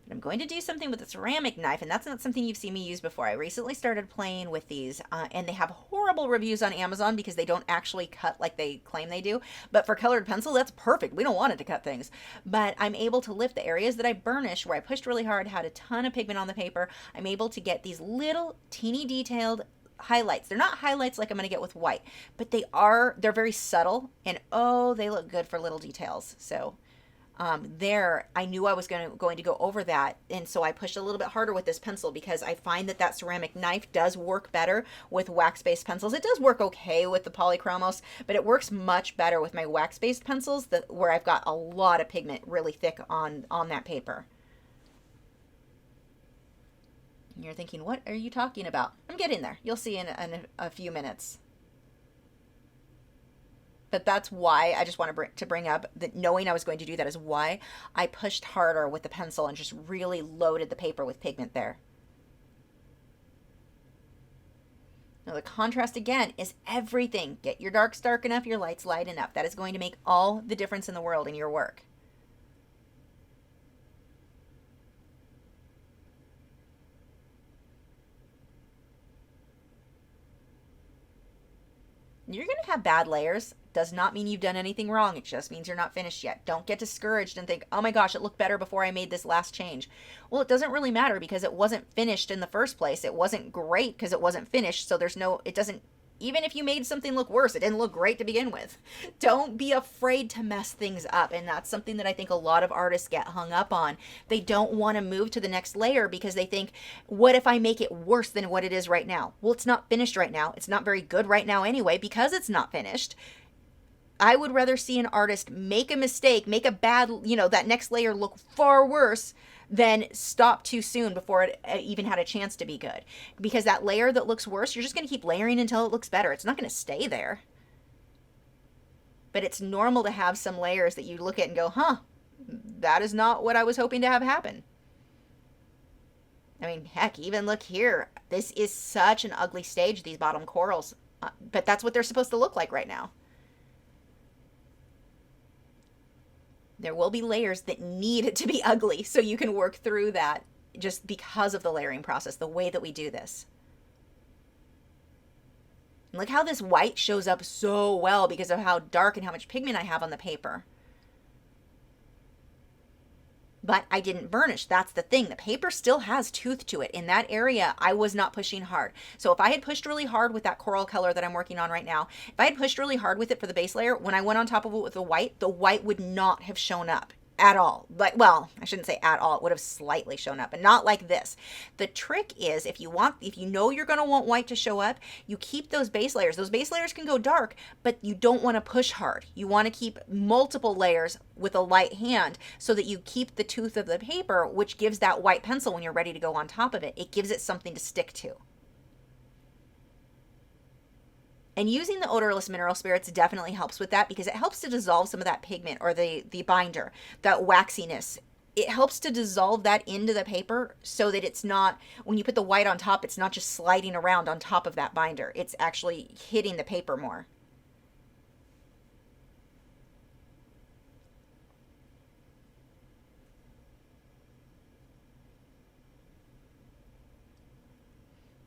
S1: I'm going to do something with a ceramic knife, and that's not something you've seen me use before. I recently started playing with these, and they have horrible reviews on Amazon because they don't actually cut like they claim they do. But for colored pencil, that's perfect. We don't want it to cut things. But I'm able to lift the areas that I burnished, where I pushed really hard, had a ton of pigment on the paper. I'm able to get these little teeny detailed highlights. They're not highlights like I'm going to get with white, but they're very subtle, and oh, they look good for little details. So there, I knew I was going to go over that, and so I pushed a little bit harder with this pencil, because I find that ceramic knife does work better with wax-based pencils. It does work okay with the polychromos, but it works much better with my wax-based pencils, where I've got a lot of pigment really thick on that paper. And you're thinking, what are you talking about? I'm getting there. You'll see in a few minutes. But that's why I just want to bring up that, knowing I was going to do that, is why I pushed harder with the pencil and just really loaded the paper with pigment there. Now the contrast, again, is everything. Get your darks dark enough, your lights light enough. That is going to make all the difference in the world in your work. You're going to have bad layers. Does not mean you've done anything wrong. It just means you're not finished yet. Don't get discouraged and think, oh my gosh, it looked better before I made this last change. Well, it doesn't really matter, because it wasn't finished in the first place. It wasn't great because it wasn't finished. So it doesn't, even if you made something look worse, it didn't look great to begin with. Don't be afraid to mess things up. And that's something that I think a lot of artists get hung up on. They don't want to move to the next layer because they think, what if I make it worse than what it is right now? Well, it's not finished right now. It's not very good right now anyway, because it's not finished. I would rather see an artist make a mistake, make a bad, that next layer look far worse, than stop too soon before it even had a chance to be good. Because that layer that looks worse, you're just going to keep layering until it looks better. It's not going to stay there. But it's normal to have some layers that you look at and go, that is not what I was hoping to have happen. I mean, heck, even look here. This is such an ugly stage, these bottom corals. But that's what they're supposed to look like right now. There will be layers that need to be ugly, so you can work through that just because of the layering process, the way that we do this. And look how this white shows up so well because of how dark and how much pigment I have on the paper. But I didn't burnish. That's the thing. The paper still has tooth to it. In that area, I was not pushing hard. So if I had pushed really hard with that coral color that I'm working on right now, if I had pushed really hard with it for the base layer, when I went on top of it with the white would not have shown up at all. Well, I shouldn't say at all. It would have slightly shown up, but not like this. The trick is, if you know you're going to want white to show up, you keep those base layers. Those base layers can go dark, but you don't want to push hard. You want to keep multiple layers with a light hand so that you keep the tooth of the paper, which gives that white pencil, when you're ready to go on top of it, it gives it something to stick to. And using the odorless mineral spirits definitely helps with that, because it helps to dissolve some of that pigment or the binder, that waxiness. It helps to dissolve that into the paper so that it's not, when you put the white on top, it's not just sliding around on top of that binder. It's actually hitting the paper more.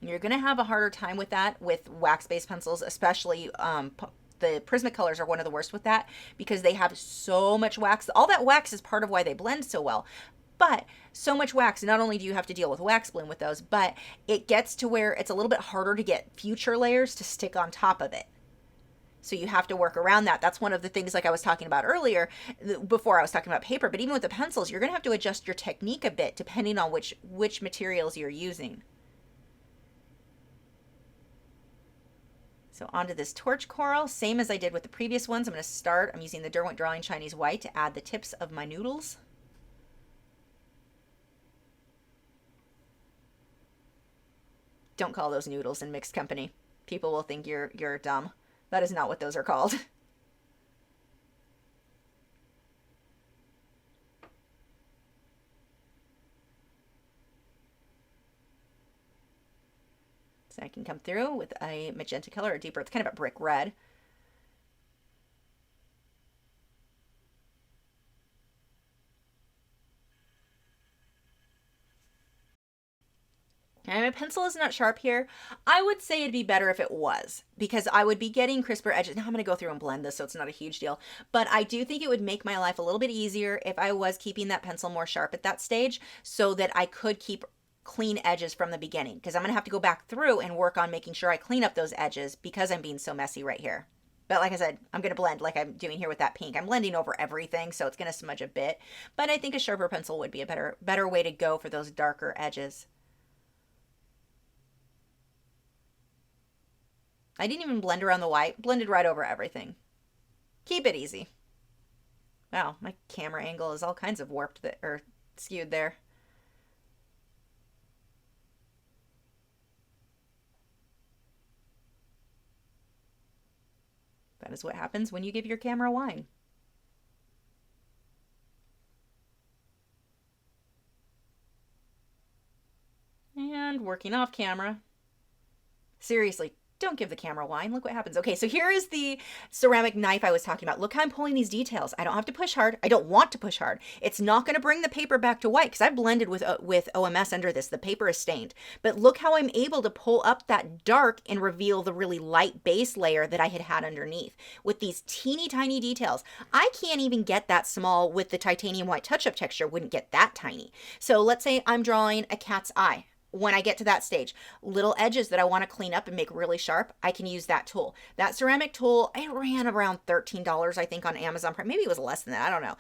S1: You're going to have a harder time with that with wax-based pencils, especially the Prismacolors are one of the worst with that, because they have so much wax. All that wax is part of why they blend so well. But so much wax, not only do you have to deal with wax bloom with those, but it gets to where it's a little bit harder to get future layers to stick on top of it. So you have to work around that. That's one of the things like I was talking about earlier before I was talking about paper, but even with the pencils, you're going to have to adjust your technique a bit depending on which materials you're using. So onto this torch coral, same as I did with the previous ones. I'm using the Derwent Drawing Chinese White to add the tips of my noodles. Don't call those noodles in mixed company. People will think you're dumb. That is not what those are called. So I can come through with a magenta color or deeper. It's kind of a brick red. And my pencil is not sharp here. I would say it'd be better if it was, because I would be getting crisper edges. Now I'm going to go through and blend this so it's not a huge deal. But I do think it would make my life a little bit easier if I was keeping that pencil more sharp at that stage so that I could keep clean edges from the beginning, because I'm going to have to go back through and work on making sure I clean up those edges because I'm being so messy right here. But like I said, I'm going to blend like I'm doing here with that pink. I'm blending over everything, so it's going to smudge a bit. But I think a sharper pencil would be a better way to go for those darker edges. I didn't even blend around the white, blended right over everything. Keep it easy. Wow, my camera angle is all kinds of warped or skewed there. That is what happens when you give your camera wine. And working off camera. Seriously, don't give the camera wine. Look what happens. Okay, so here is the ceramic knife I was talking about. Look how I'm pulling these details. I don't have to push hard. I don't want to push hard. It's not going to bring the paper back to white because I blended with OMS under this. The paper is stained. But look how I'm able to pull up that dark and reveal the really light base layer that I had underneath with these teeny tiny details. I can't even get that small with the titanium white touch-up texture. Wouldn't get that tiny. So let's say I'm drawing a cat's eye. When I get to that stage, little edges that I want to clean up and make really sharp, I can use that tool. That ceramic tool, it ran around $13, I think, on Amazon Prime. Maybe it was less than that. I don't know.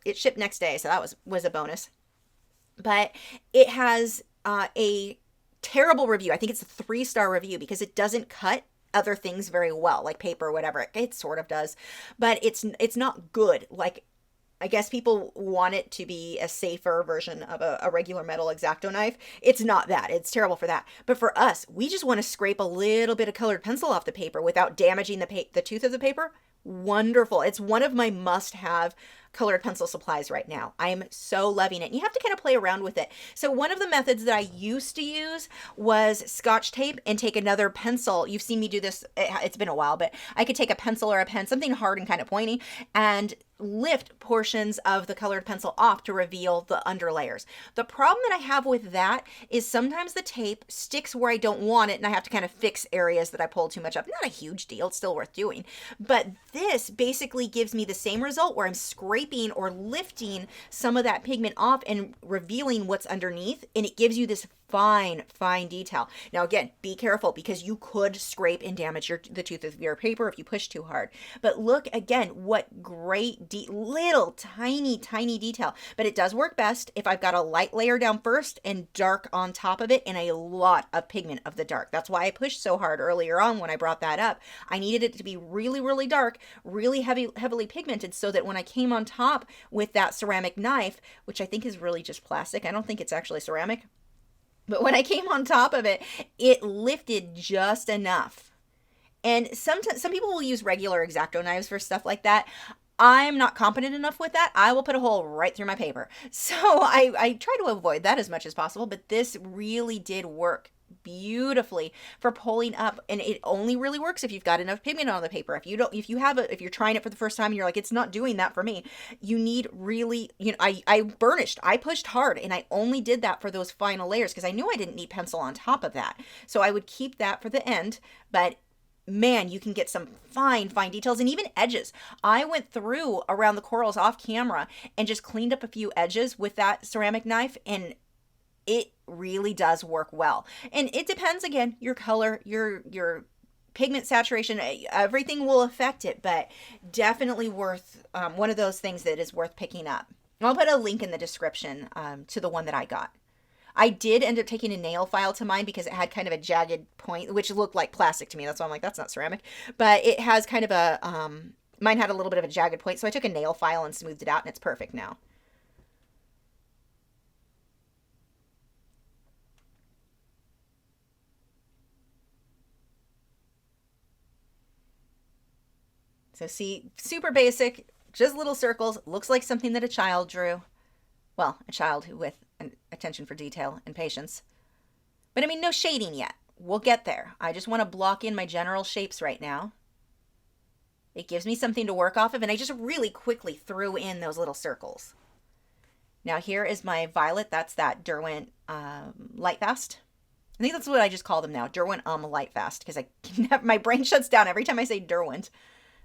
S1: It shipped next day, so that was a bonus. But it has a terrible review. I think it's a 3-star review because it doesn't cut other things very well, like paper or whatever. It sort of does, but it's not good. Like, I guess people want it to be a safer version of a regular metal X-Acto knife. It's not that. It's terrible for that. But for us, we just want to scrape a little bit of colored pencil off the paper without damaging the tooth of the paper. Wonderful. It's one of my must-have colored pencil supplies right now. I am so loving it. And you have to kind of play around with it. So one of the methods that I used to use was Scotch tape and take another pencil. You've seen me do this. It's been a while, but I could take a pencil or a pen, something hard and kind of pointy, and lift portions of the colored pencil off to reveal the underlayers. The problem that I have with that is sometimes the tape sticks where I don't want it and I have to kind of fix areas that I pulled too much up. Not a huge deal, it's still worth doing. But this basically gives me the same result where I'm scraping or lifting some of that pigment off and revealing what's underneath, and it gives you this fine detail. Now again, be careful because you could scrape and damage the tooth of your paper if you push too hard. But look again, what great little tiny detail. But it does work best if I've got a light layer down first and dark on top of it and a lot of pigment of the dark. That's why I pushed so hard earlier on when I brought that up. I needed it to be really dark, really heavily pigmented, so that when I came on top with that ceramic knife, which I think is really just plastic, I don't think it's actually ceramic, but when I came on top of it, it lifted just enough. And some people will use regular X-Acto knives for stuff like that. I'm not competent enough with that. I will put a hole right through my paper. So I try to avoid that as much as possible, but this really did work beautifully for pulling up, and it only really works if you've got enough pigment on the paper. If you're trying it for the first time and you're like, it's not doing that for me, you need really, I burnished, I pushed hard, and I only did that for those final layers because I knew I didn't need pencil on top of that. So I would keep that for the end, but man, you can get some fine details and even edges. I went through around the corals off camera and just cleaned up a few edges with that ceramic knife, and it really does work well. And it depends, again, your color, your pigment saturation, everything will affect it, but definitely worth, one of those things that is worth picking up. I'll put a link in the description to the one that I got. I did end up taking a nail file to mine because it had kind of a jagged point, which looked like plastic to me. That's why I'm like, that's not ceramic. But it has kind of a, mine had a little bit of a jagged point. So I took a nail file and smoothed it out, and it's perfect now. So see, super basic, just little circles. Looks like something that a child drew. Well, a child with an attention for detail and patience. But I mean, no shading yet. We'll get there. I just want to block in my general shapes right now. It gives me something to work off of, and I just really quickly threw in those little circles. Now here is my violet. That's that Derwent Lightfast. I think that's what I just call them now, Derwent Lightfast, because my brain shuts down every time I say Derwent.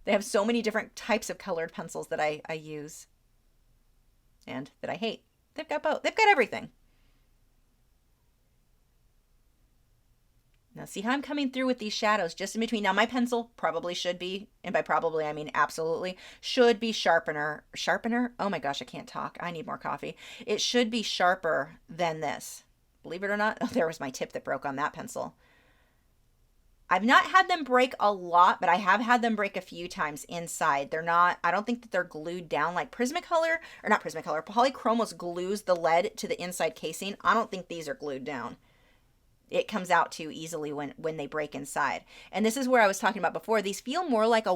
S1: They have so many different types of colored pencils that I use and that I hate. They've got both. They've got everything. Now see how I'm coming through with these shadows just in between. Now my pencil probably should be, and by probably I mean absolutely, should be sharpener. Sharpener? Oh my gosh, I can't talk. I need more coffee. It should be sharper than this. Believe it or not. Oh, there was my tip that broke on that pencil. I've not had them break a lot, but I have had them break a few times inside. They're not, I don't think that they're glued down like Prismacolor, or not Prismacolor, Polychromos glues the lead to the inside casing. I don't think these are glued down. It comes out too easily when they break inside. And this is where I was talking about before. These feel more like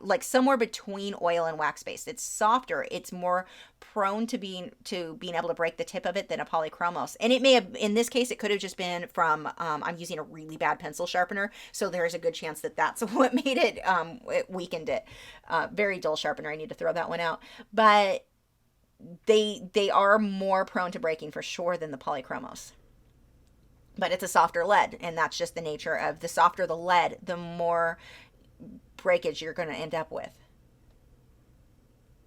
S1: like somewhere between oil and wax based. It's softer. It's more prone to being able to break the tip of it than a Polychromos. And it may have, in this case, it could have just been from, I'm using a really bad pencil sharpener. So there's a good chance that that's what made it, it weakened it. Very dull sharpener. I need to throw that one out. But they are more prone to breaking for sure than the Polychromos. But it's a softer lead, and that's just the nature of the softer the lead, the more breakage you're going to end up with.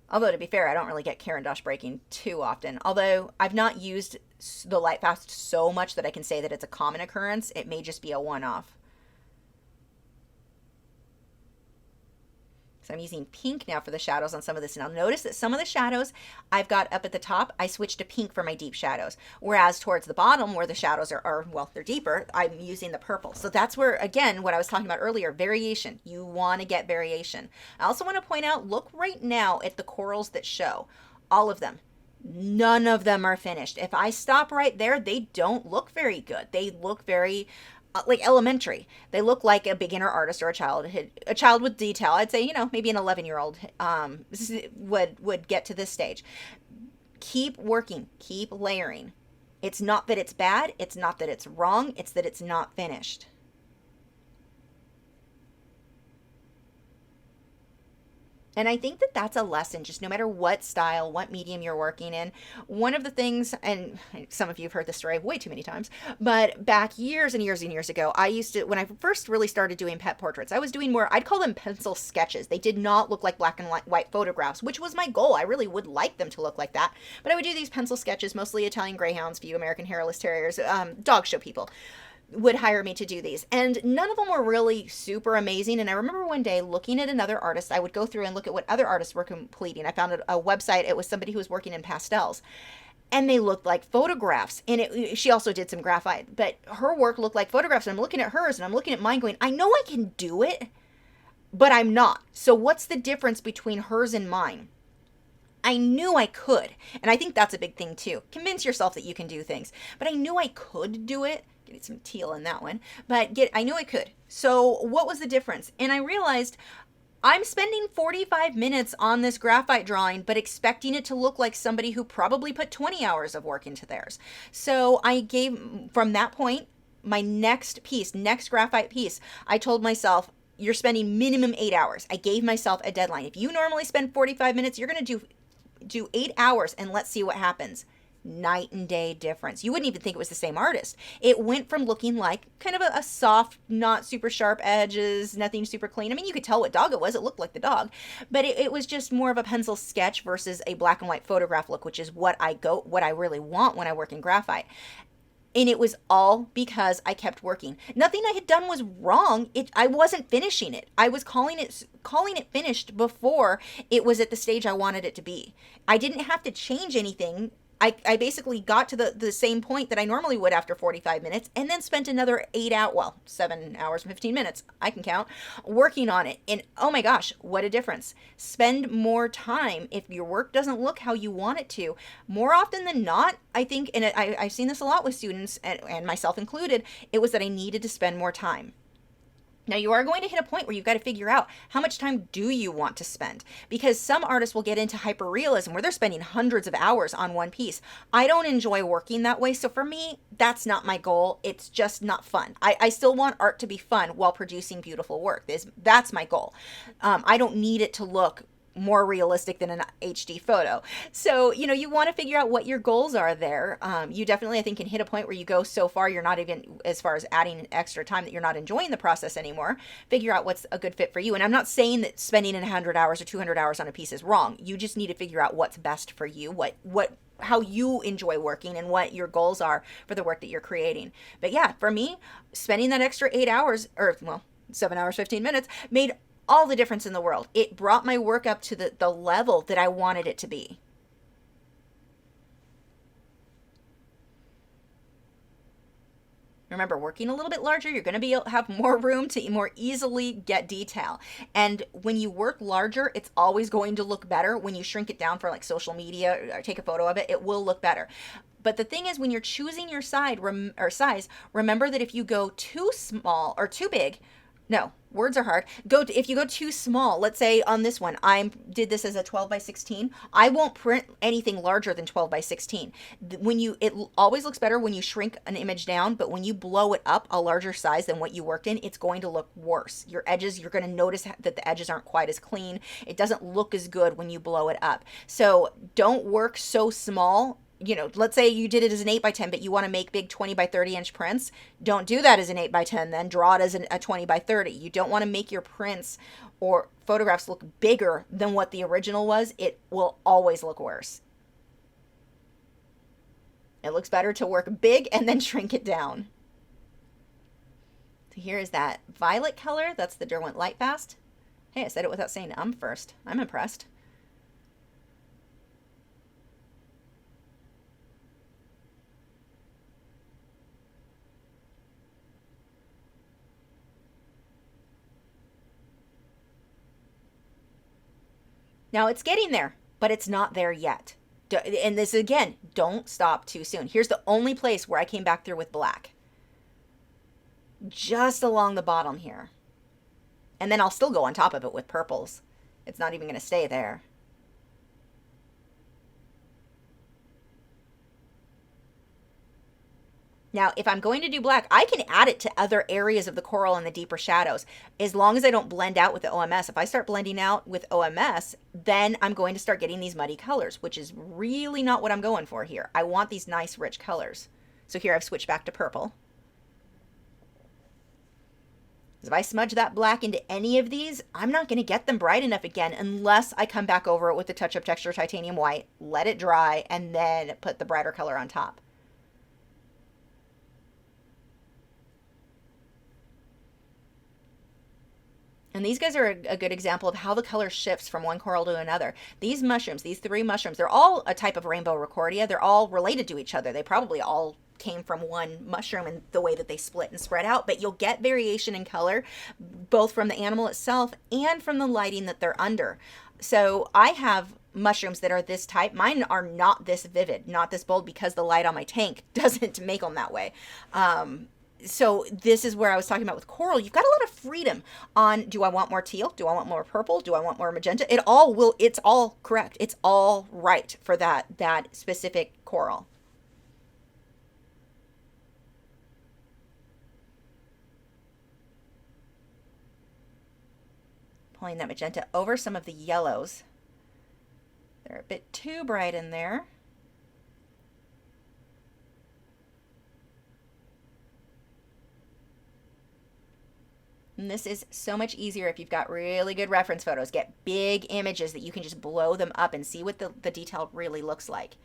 S1: Although, to be fair, I don't really get Caran d'Ache breaking too often. Although I've not used the Lightfast so much that I can say that it's a common occurrence. It may just be a one-off. So I'm using pink now for the shadows on some of this. Now notice that some of the shadows I've got up at the top, I switched to pink for my deep shadows. Whereas towards the bottom where the shadows are well, they're deeper, I'm using the purple. So that's where, again, what I was talking about earlier, variation. You want to get variation. I also want to point out, look right now at the corals that show. All of them. None of them are finished. If I stop right there, they don't look very good. They look very like elementary. They look like a beginner artist or a child with detail. I'd say, you know, maybe an 11-year-old would get to this stage. Keep working, keep layering. It's not that it's bad, it's not that it's wrong, it's that it's not finished. And I think that that's a lesson, just no matter what style, what medium you're working in. One of the things, and some of you have heard this story way too many times, but back years and years and years ago, I used to, when I first really started doing pet portraits, I was doing more, I'd call them pencil sketches. They did not look like black and white photographs, which was my goal. I really would like them to look like that. But I would do these pencil sketches, mostly Italian Greyhounds, few American Hairless Terriers, dog show people would hire me to do these, and none of them were really super amazing. And I remember one day looking at another artist, I would go through and look at what other artists were completing. I found a website. It was somebody who was working in pastels, and they looked like photographs. And she also did some graphite, but her work looked like photographs. And I'm looking at hers and I'm looking at mine going, I know I can do it, but I'm not. So what's the difference between hers and mine? I knew I could. And I think that's a big thing too. Convince yourself that you can do things. But I knew I could do it. Get some teal in that one. But I knew I could. So what was the difference? And I realized I'm spending 45 minutes on this graphite drawing, but expecting it to look like somebody who probably put 20 hours of work into theirs. So I gave, from that point, my next graphite piece, I told myself, you're spending minimum 8 hours. I gave myself a deadline. If you normally spend 45 minutes, you're going to do 8 hours, and let's see what happens. Night and day difference. You wouldn't even think it was the same artist. It went from looking like kind of a soft, not super sharp edges, nothing super clean. I mean, you could tell what dog it was. It looked like the dog, but it was just more of a pencil sketch versus a black and white photograph look, which is what I really want when I work in graphite. And it was all because I kept working. Nothing I had done was wrong. I wasn't finishing it. I was calling it finished before it was at the stage I wanted it to be. I didn't have to change anything. I basically got to the same point that I normally would after 45 minutes, and then spent another 8 hours, well, 7 hours and 15 minutes, I can count, working on it. And oh my gosh, what a difference. Spend more time. If your work doesn't look how you want it to, more often than not, I think, and I've seen this a lot with students, and myself included, it was that I needed to spend more time. Now, you are going to hit a point where you've got to figure out how much time do you want to spend, because some artists will get into hyperrealism where they're spending hundreds of hours on one piece. I don't enjoy working that way, so for me, that's not my goal. It's just not fun. I still want art to be fun while producing beautiful work. That's my goal. I don't need it to look more realistic than an HD photo. So, you want to figure out what your goals are there. You definitely, I think, can hit a point where you go so far, you're not even, as far as adding extra time, that you're not enjoying the process anymore. Figure out what's a good fit for you. And I'm not saying that spending 100 hours or 200 hours on a piece is wrong. You just need to figure out what's best for you, how you enjoy working, and what your goals are for the work that you're creating. But yeah, for me, spending that extra 8 hours, or well, 7 hours, 15 minutes, made all the difference in the world. It brought my work up to the level that I wanted it to be. Remember, working a little bit larger, you're going to have more room to more easily get detail. And when you work larger, it's always going to look better. When you shrink it down for like social media or take a photo of it, it will look better. But the thing is, when you're choosing your size, remember that if you go too small or too big, no, words are hard. If you go too small, let's say on this one, I did this as a 12 by 16. I won't print anything larger than 12 by 16. It always looks better when you shrink an image down, but when you blow it up a larger size than what you worked in, it's going to look worse. Your edges, you're going to notice that the edges aren't quite as clean. It doesn't look as good when you blow it up. So don't work so small. Let's say you did it as an 8 by 10, but you want to make big 20 by 30 inch prints. Don't do that as an 8 by 10, then draw it as a 20 by 30. You don't want to make your prints or photographs look bigger than what the original was. It will always look worse. It looks better to work big and then shrink it down. So here is that violet color. That's the Derwent Lightfast. Hey, I said it without saying first. I'm impressed. Now it's getting there, but it's not there yet. And this again, don't stop too soon. Here's the only place where I came back through with black. Just along the bottom here. And then I'll still go on top of it with purples. It's not even going to stay there. Now, if I'm going to do black, I can add it to other areas of the coral and the deeper shadows, as long as I don't blend out with the OMS. If I start blending out with OMS, then I'm going to start getting these muddy colors, which is really not what I'm going for here. I want these nice, rich colors. So here I've switched back to purple. If I smudge that black into any of these, I'm not going to get them bright enough again unless I come back over it with the Touch Up Texture Titanium White, let it dry, and then put the brighter color on top. And these guys are a good example of how the color shifts from one coral to another. These mushrooms, these 3 mushrooms, they're all a type of rainbow Rickordia. They're all related to each other. They probably all came from one mushroom in the way that they split and spread out, but you'll get variation in color both from the animal itself and from the lighting that they're under. So I have mushrooms that are this type. Mine are not this vivid, not this bold, because the light on my tank doesn't make them that way. So this is where I was talking about with coral. You've got a lot of freedom on, do I want more teal? Do I want more purple? Do I want more magenta? It's all correct. It's all right for that specific coral. Pulling that magenta over some of the yellows. They're a bit too bright in there. And this is so much easier if you've got really good reference photos. Get big images that you can just blow them up and see what the detail really looks like.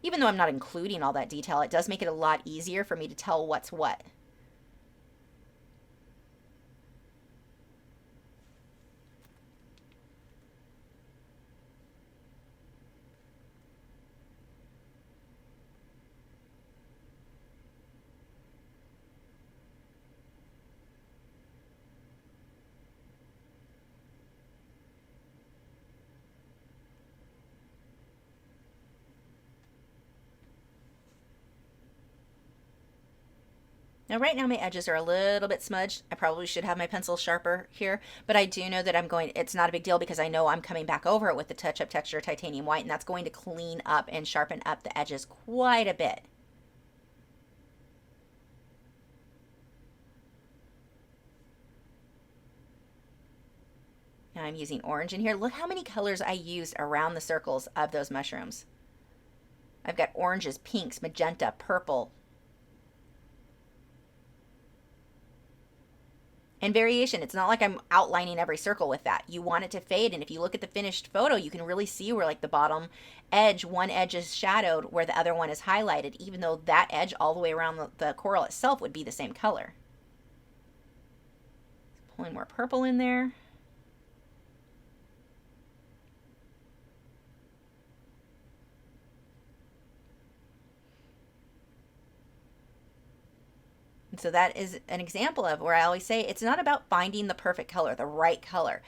S1: Even though I'm not including all that detail, it does make it a lot easier for me to tell what's what. Now right now my edges are a little bit smudged. I probably should have my pencil sharper here, but I do know that it's not a big deal because I know I'm coming back over it with the touch-up texture titanium white, and that's going to clean up and sharpen up the edges quite a bit. Now I'm using orange in here. Look how many colors I used around the circles of those mushrooms. I've got oranges, pinks, magenta, purple, and variation. It's not like I'm outlining every circle with that. You want it to fade, and if you look at the finished photo, you can really see where like the bottom edge, one edge is shadowed where the other one is highlighted, even though that edge all the way around the coral itself would be the same color. Pulling more purple in there. So that is an example of where I always say it's not about finding the perfect color, the right color.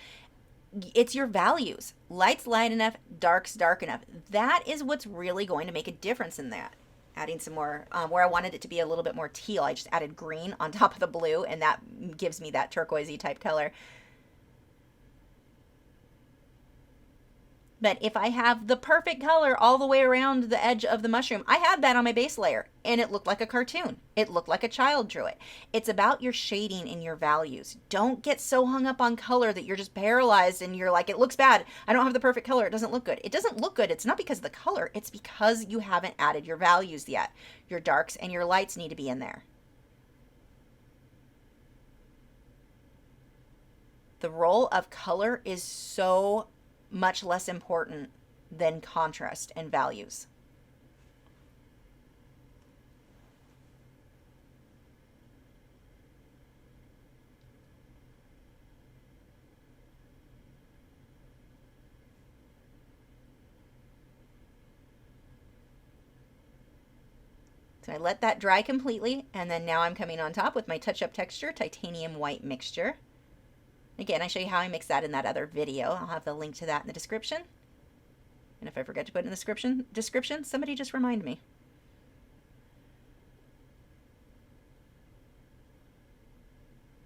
S1: It's your values. Light's light enough, dark's dark enough. That is what's really going to make a difference in that. Adding some more, where I wanted it to be a little bit more teal, I just added green on top of the blue, and that gives me that turquoisey type color. But if I have the perfect color all the way around the edge of the mushroom, I had that on my base layer and it looked like a cartoon. It looked like a child drew it. It's about your shading and your values. Don't get so hung up on color that you're just paralyzed and you're like, it looks bad. I don't have the perfect color. It doesn't look good. It doesn't look good. It's not because of the color. It's because you haven't added your values yet. Your darks and your lights need to be in there. The role of color is so much less important than contrast and values. So I let that dry completely, and then now I'm coming on top with my touch-up texture titanium white mixture. Again, I show you how I mix that in that other video. I'll have the link to that in the description. And if I forget to put it in the description, somebody just remind me.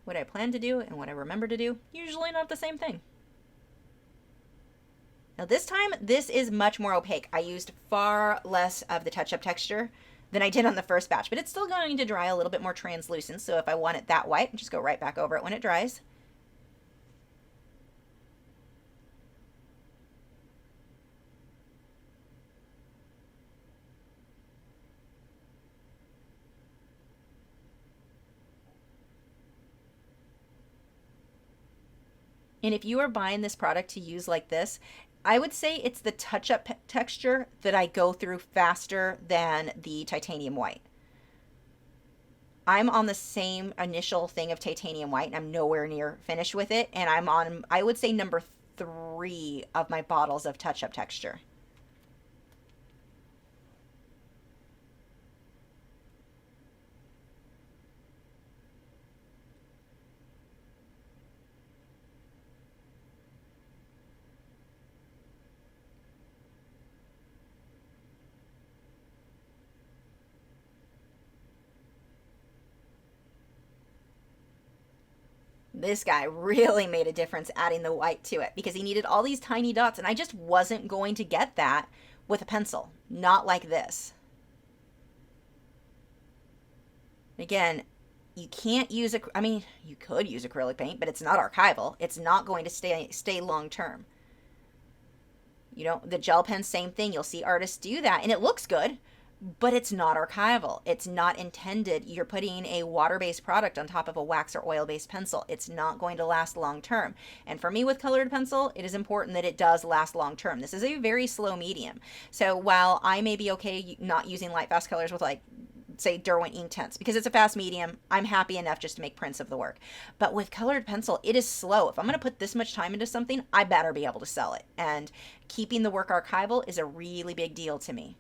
S1: What I plan to do and what I remember to do, usually not the same thing. Now this time, this is much more opaque. I used far less of the touch-up texture than I did on the first batch, but it's still going to dry a little bit more translucent. So if I want it that white, just go right back over it when it dries. And if you are buying this product to use like this, I would say it's the touch-up texture that I go through faster than the titanium white. I'm on the same initial thing of titanium white, and I'm nowhere near finished with it. And I'm on, I would say, number 3 of my bottles of touch-up texture. This guy really made a difference adding the white to it because he needed all these tiny dots, and I just wasn't going to get that with a pencil, not like this. Again, you can't use I mean, you could use acrylic paint, but it's not archival. It's not going to stay long term. You know, the gel pen, same thing. You'll see artists do that, and it looks good, but it's not archival. It's not intended. You're putting a water-based product on top of a wax or oil-based pencil. It's not going to last long term. And for me with colored pencil, it is important that it does last long term. This is a very slow medium. So while I may be okay not using light fast colors with, like, say Derwent Inktense, because it's a fast medium, I'm happy enough just to make prints of the work. But with colored pencil, it is slow. If I'm going to put this much time into something, I better be able to sell it. And keeping the work archival is a really big deal to me.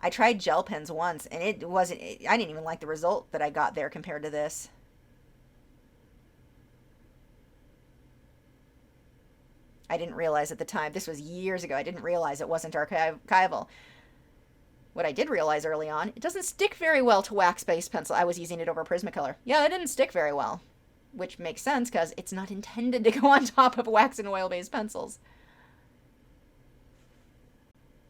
S1: I tried gel pens once, and it wasn't, I didn't even like the result that I got there compared to this. I didn't realize at the time, this was years ago, I didn't realize it wasn't archival. What I did realize early on, it doesn't stick very well to wax-based pencil. I was using it over Prismacolor. Yeah, it didn't stick very well, which makes sense because it's not intended to go on top of wax and oil-based pencils.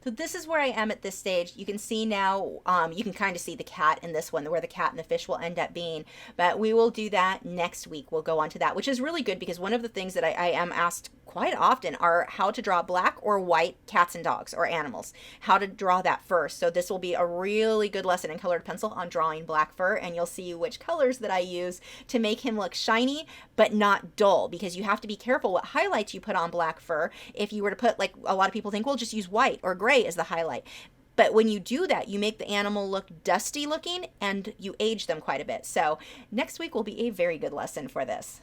S1: So this is where I am at this stage. You can see now, you can kind of see the cat in this one, where the cat and the fish will end up being. But we will do that next week. We'll go on to that, which is really good because one of the things that I am asked quite often are how to draw black or white cats and dogs or animals. How to draw that first. So this will be a really good lesson in colored pencil on drawing black fur, and you'll see which colors that I use to make him look shiny but not dull, because you have to be careful what highlights you put on black fur. If you were to put, like a lot of people think, well, just use white or gray as the highlight. But when you do that, you make the animal look dusty looking and you age them quite a bit. So next week will be a very good lesson for this.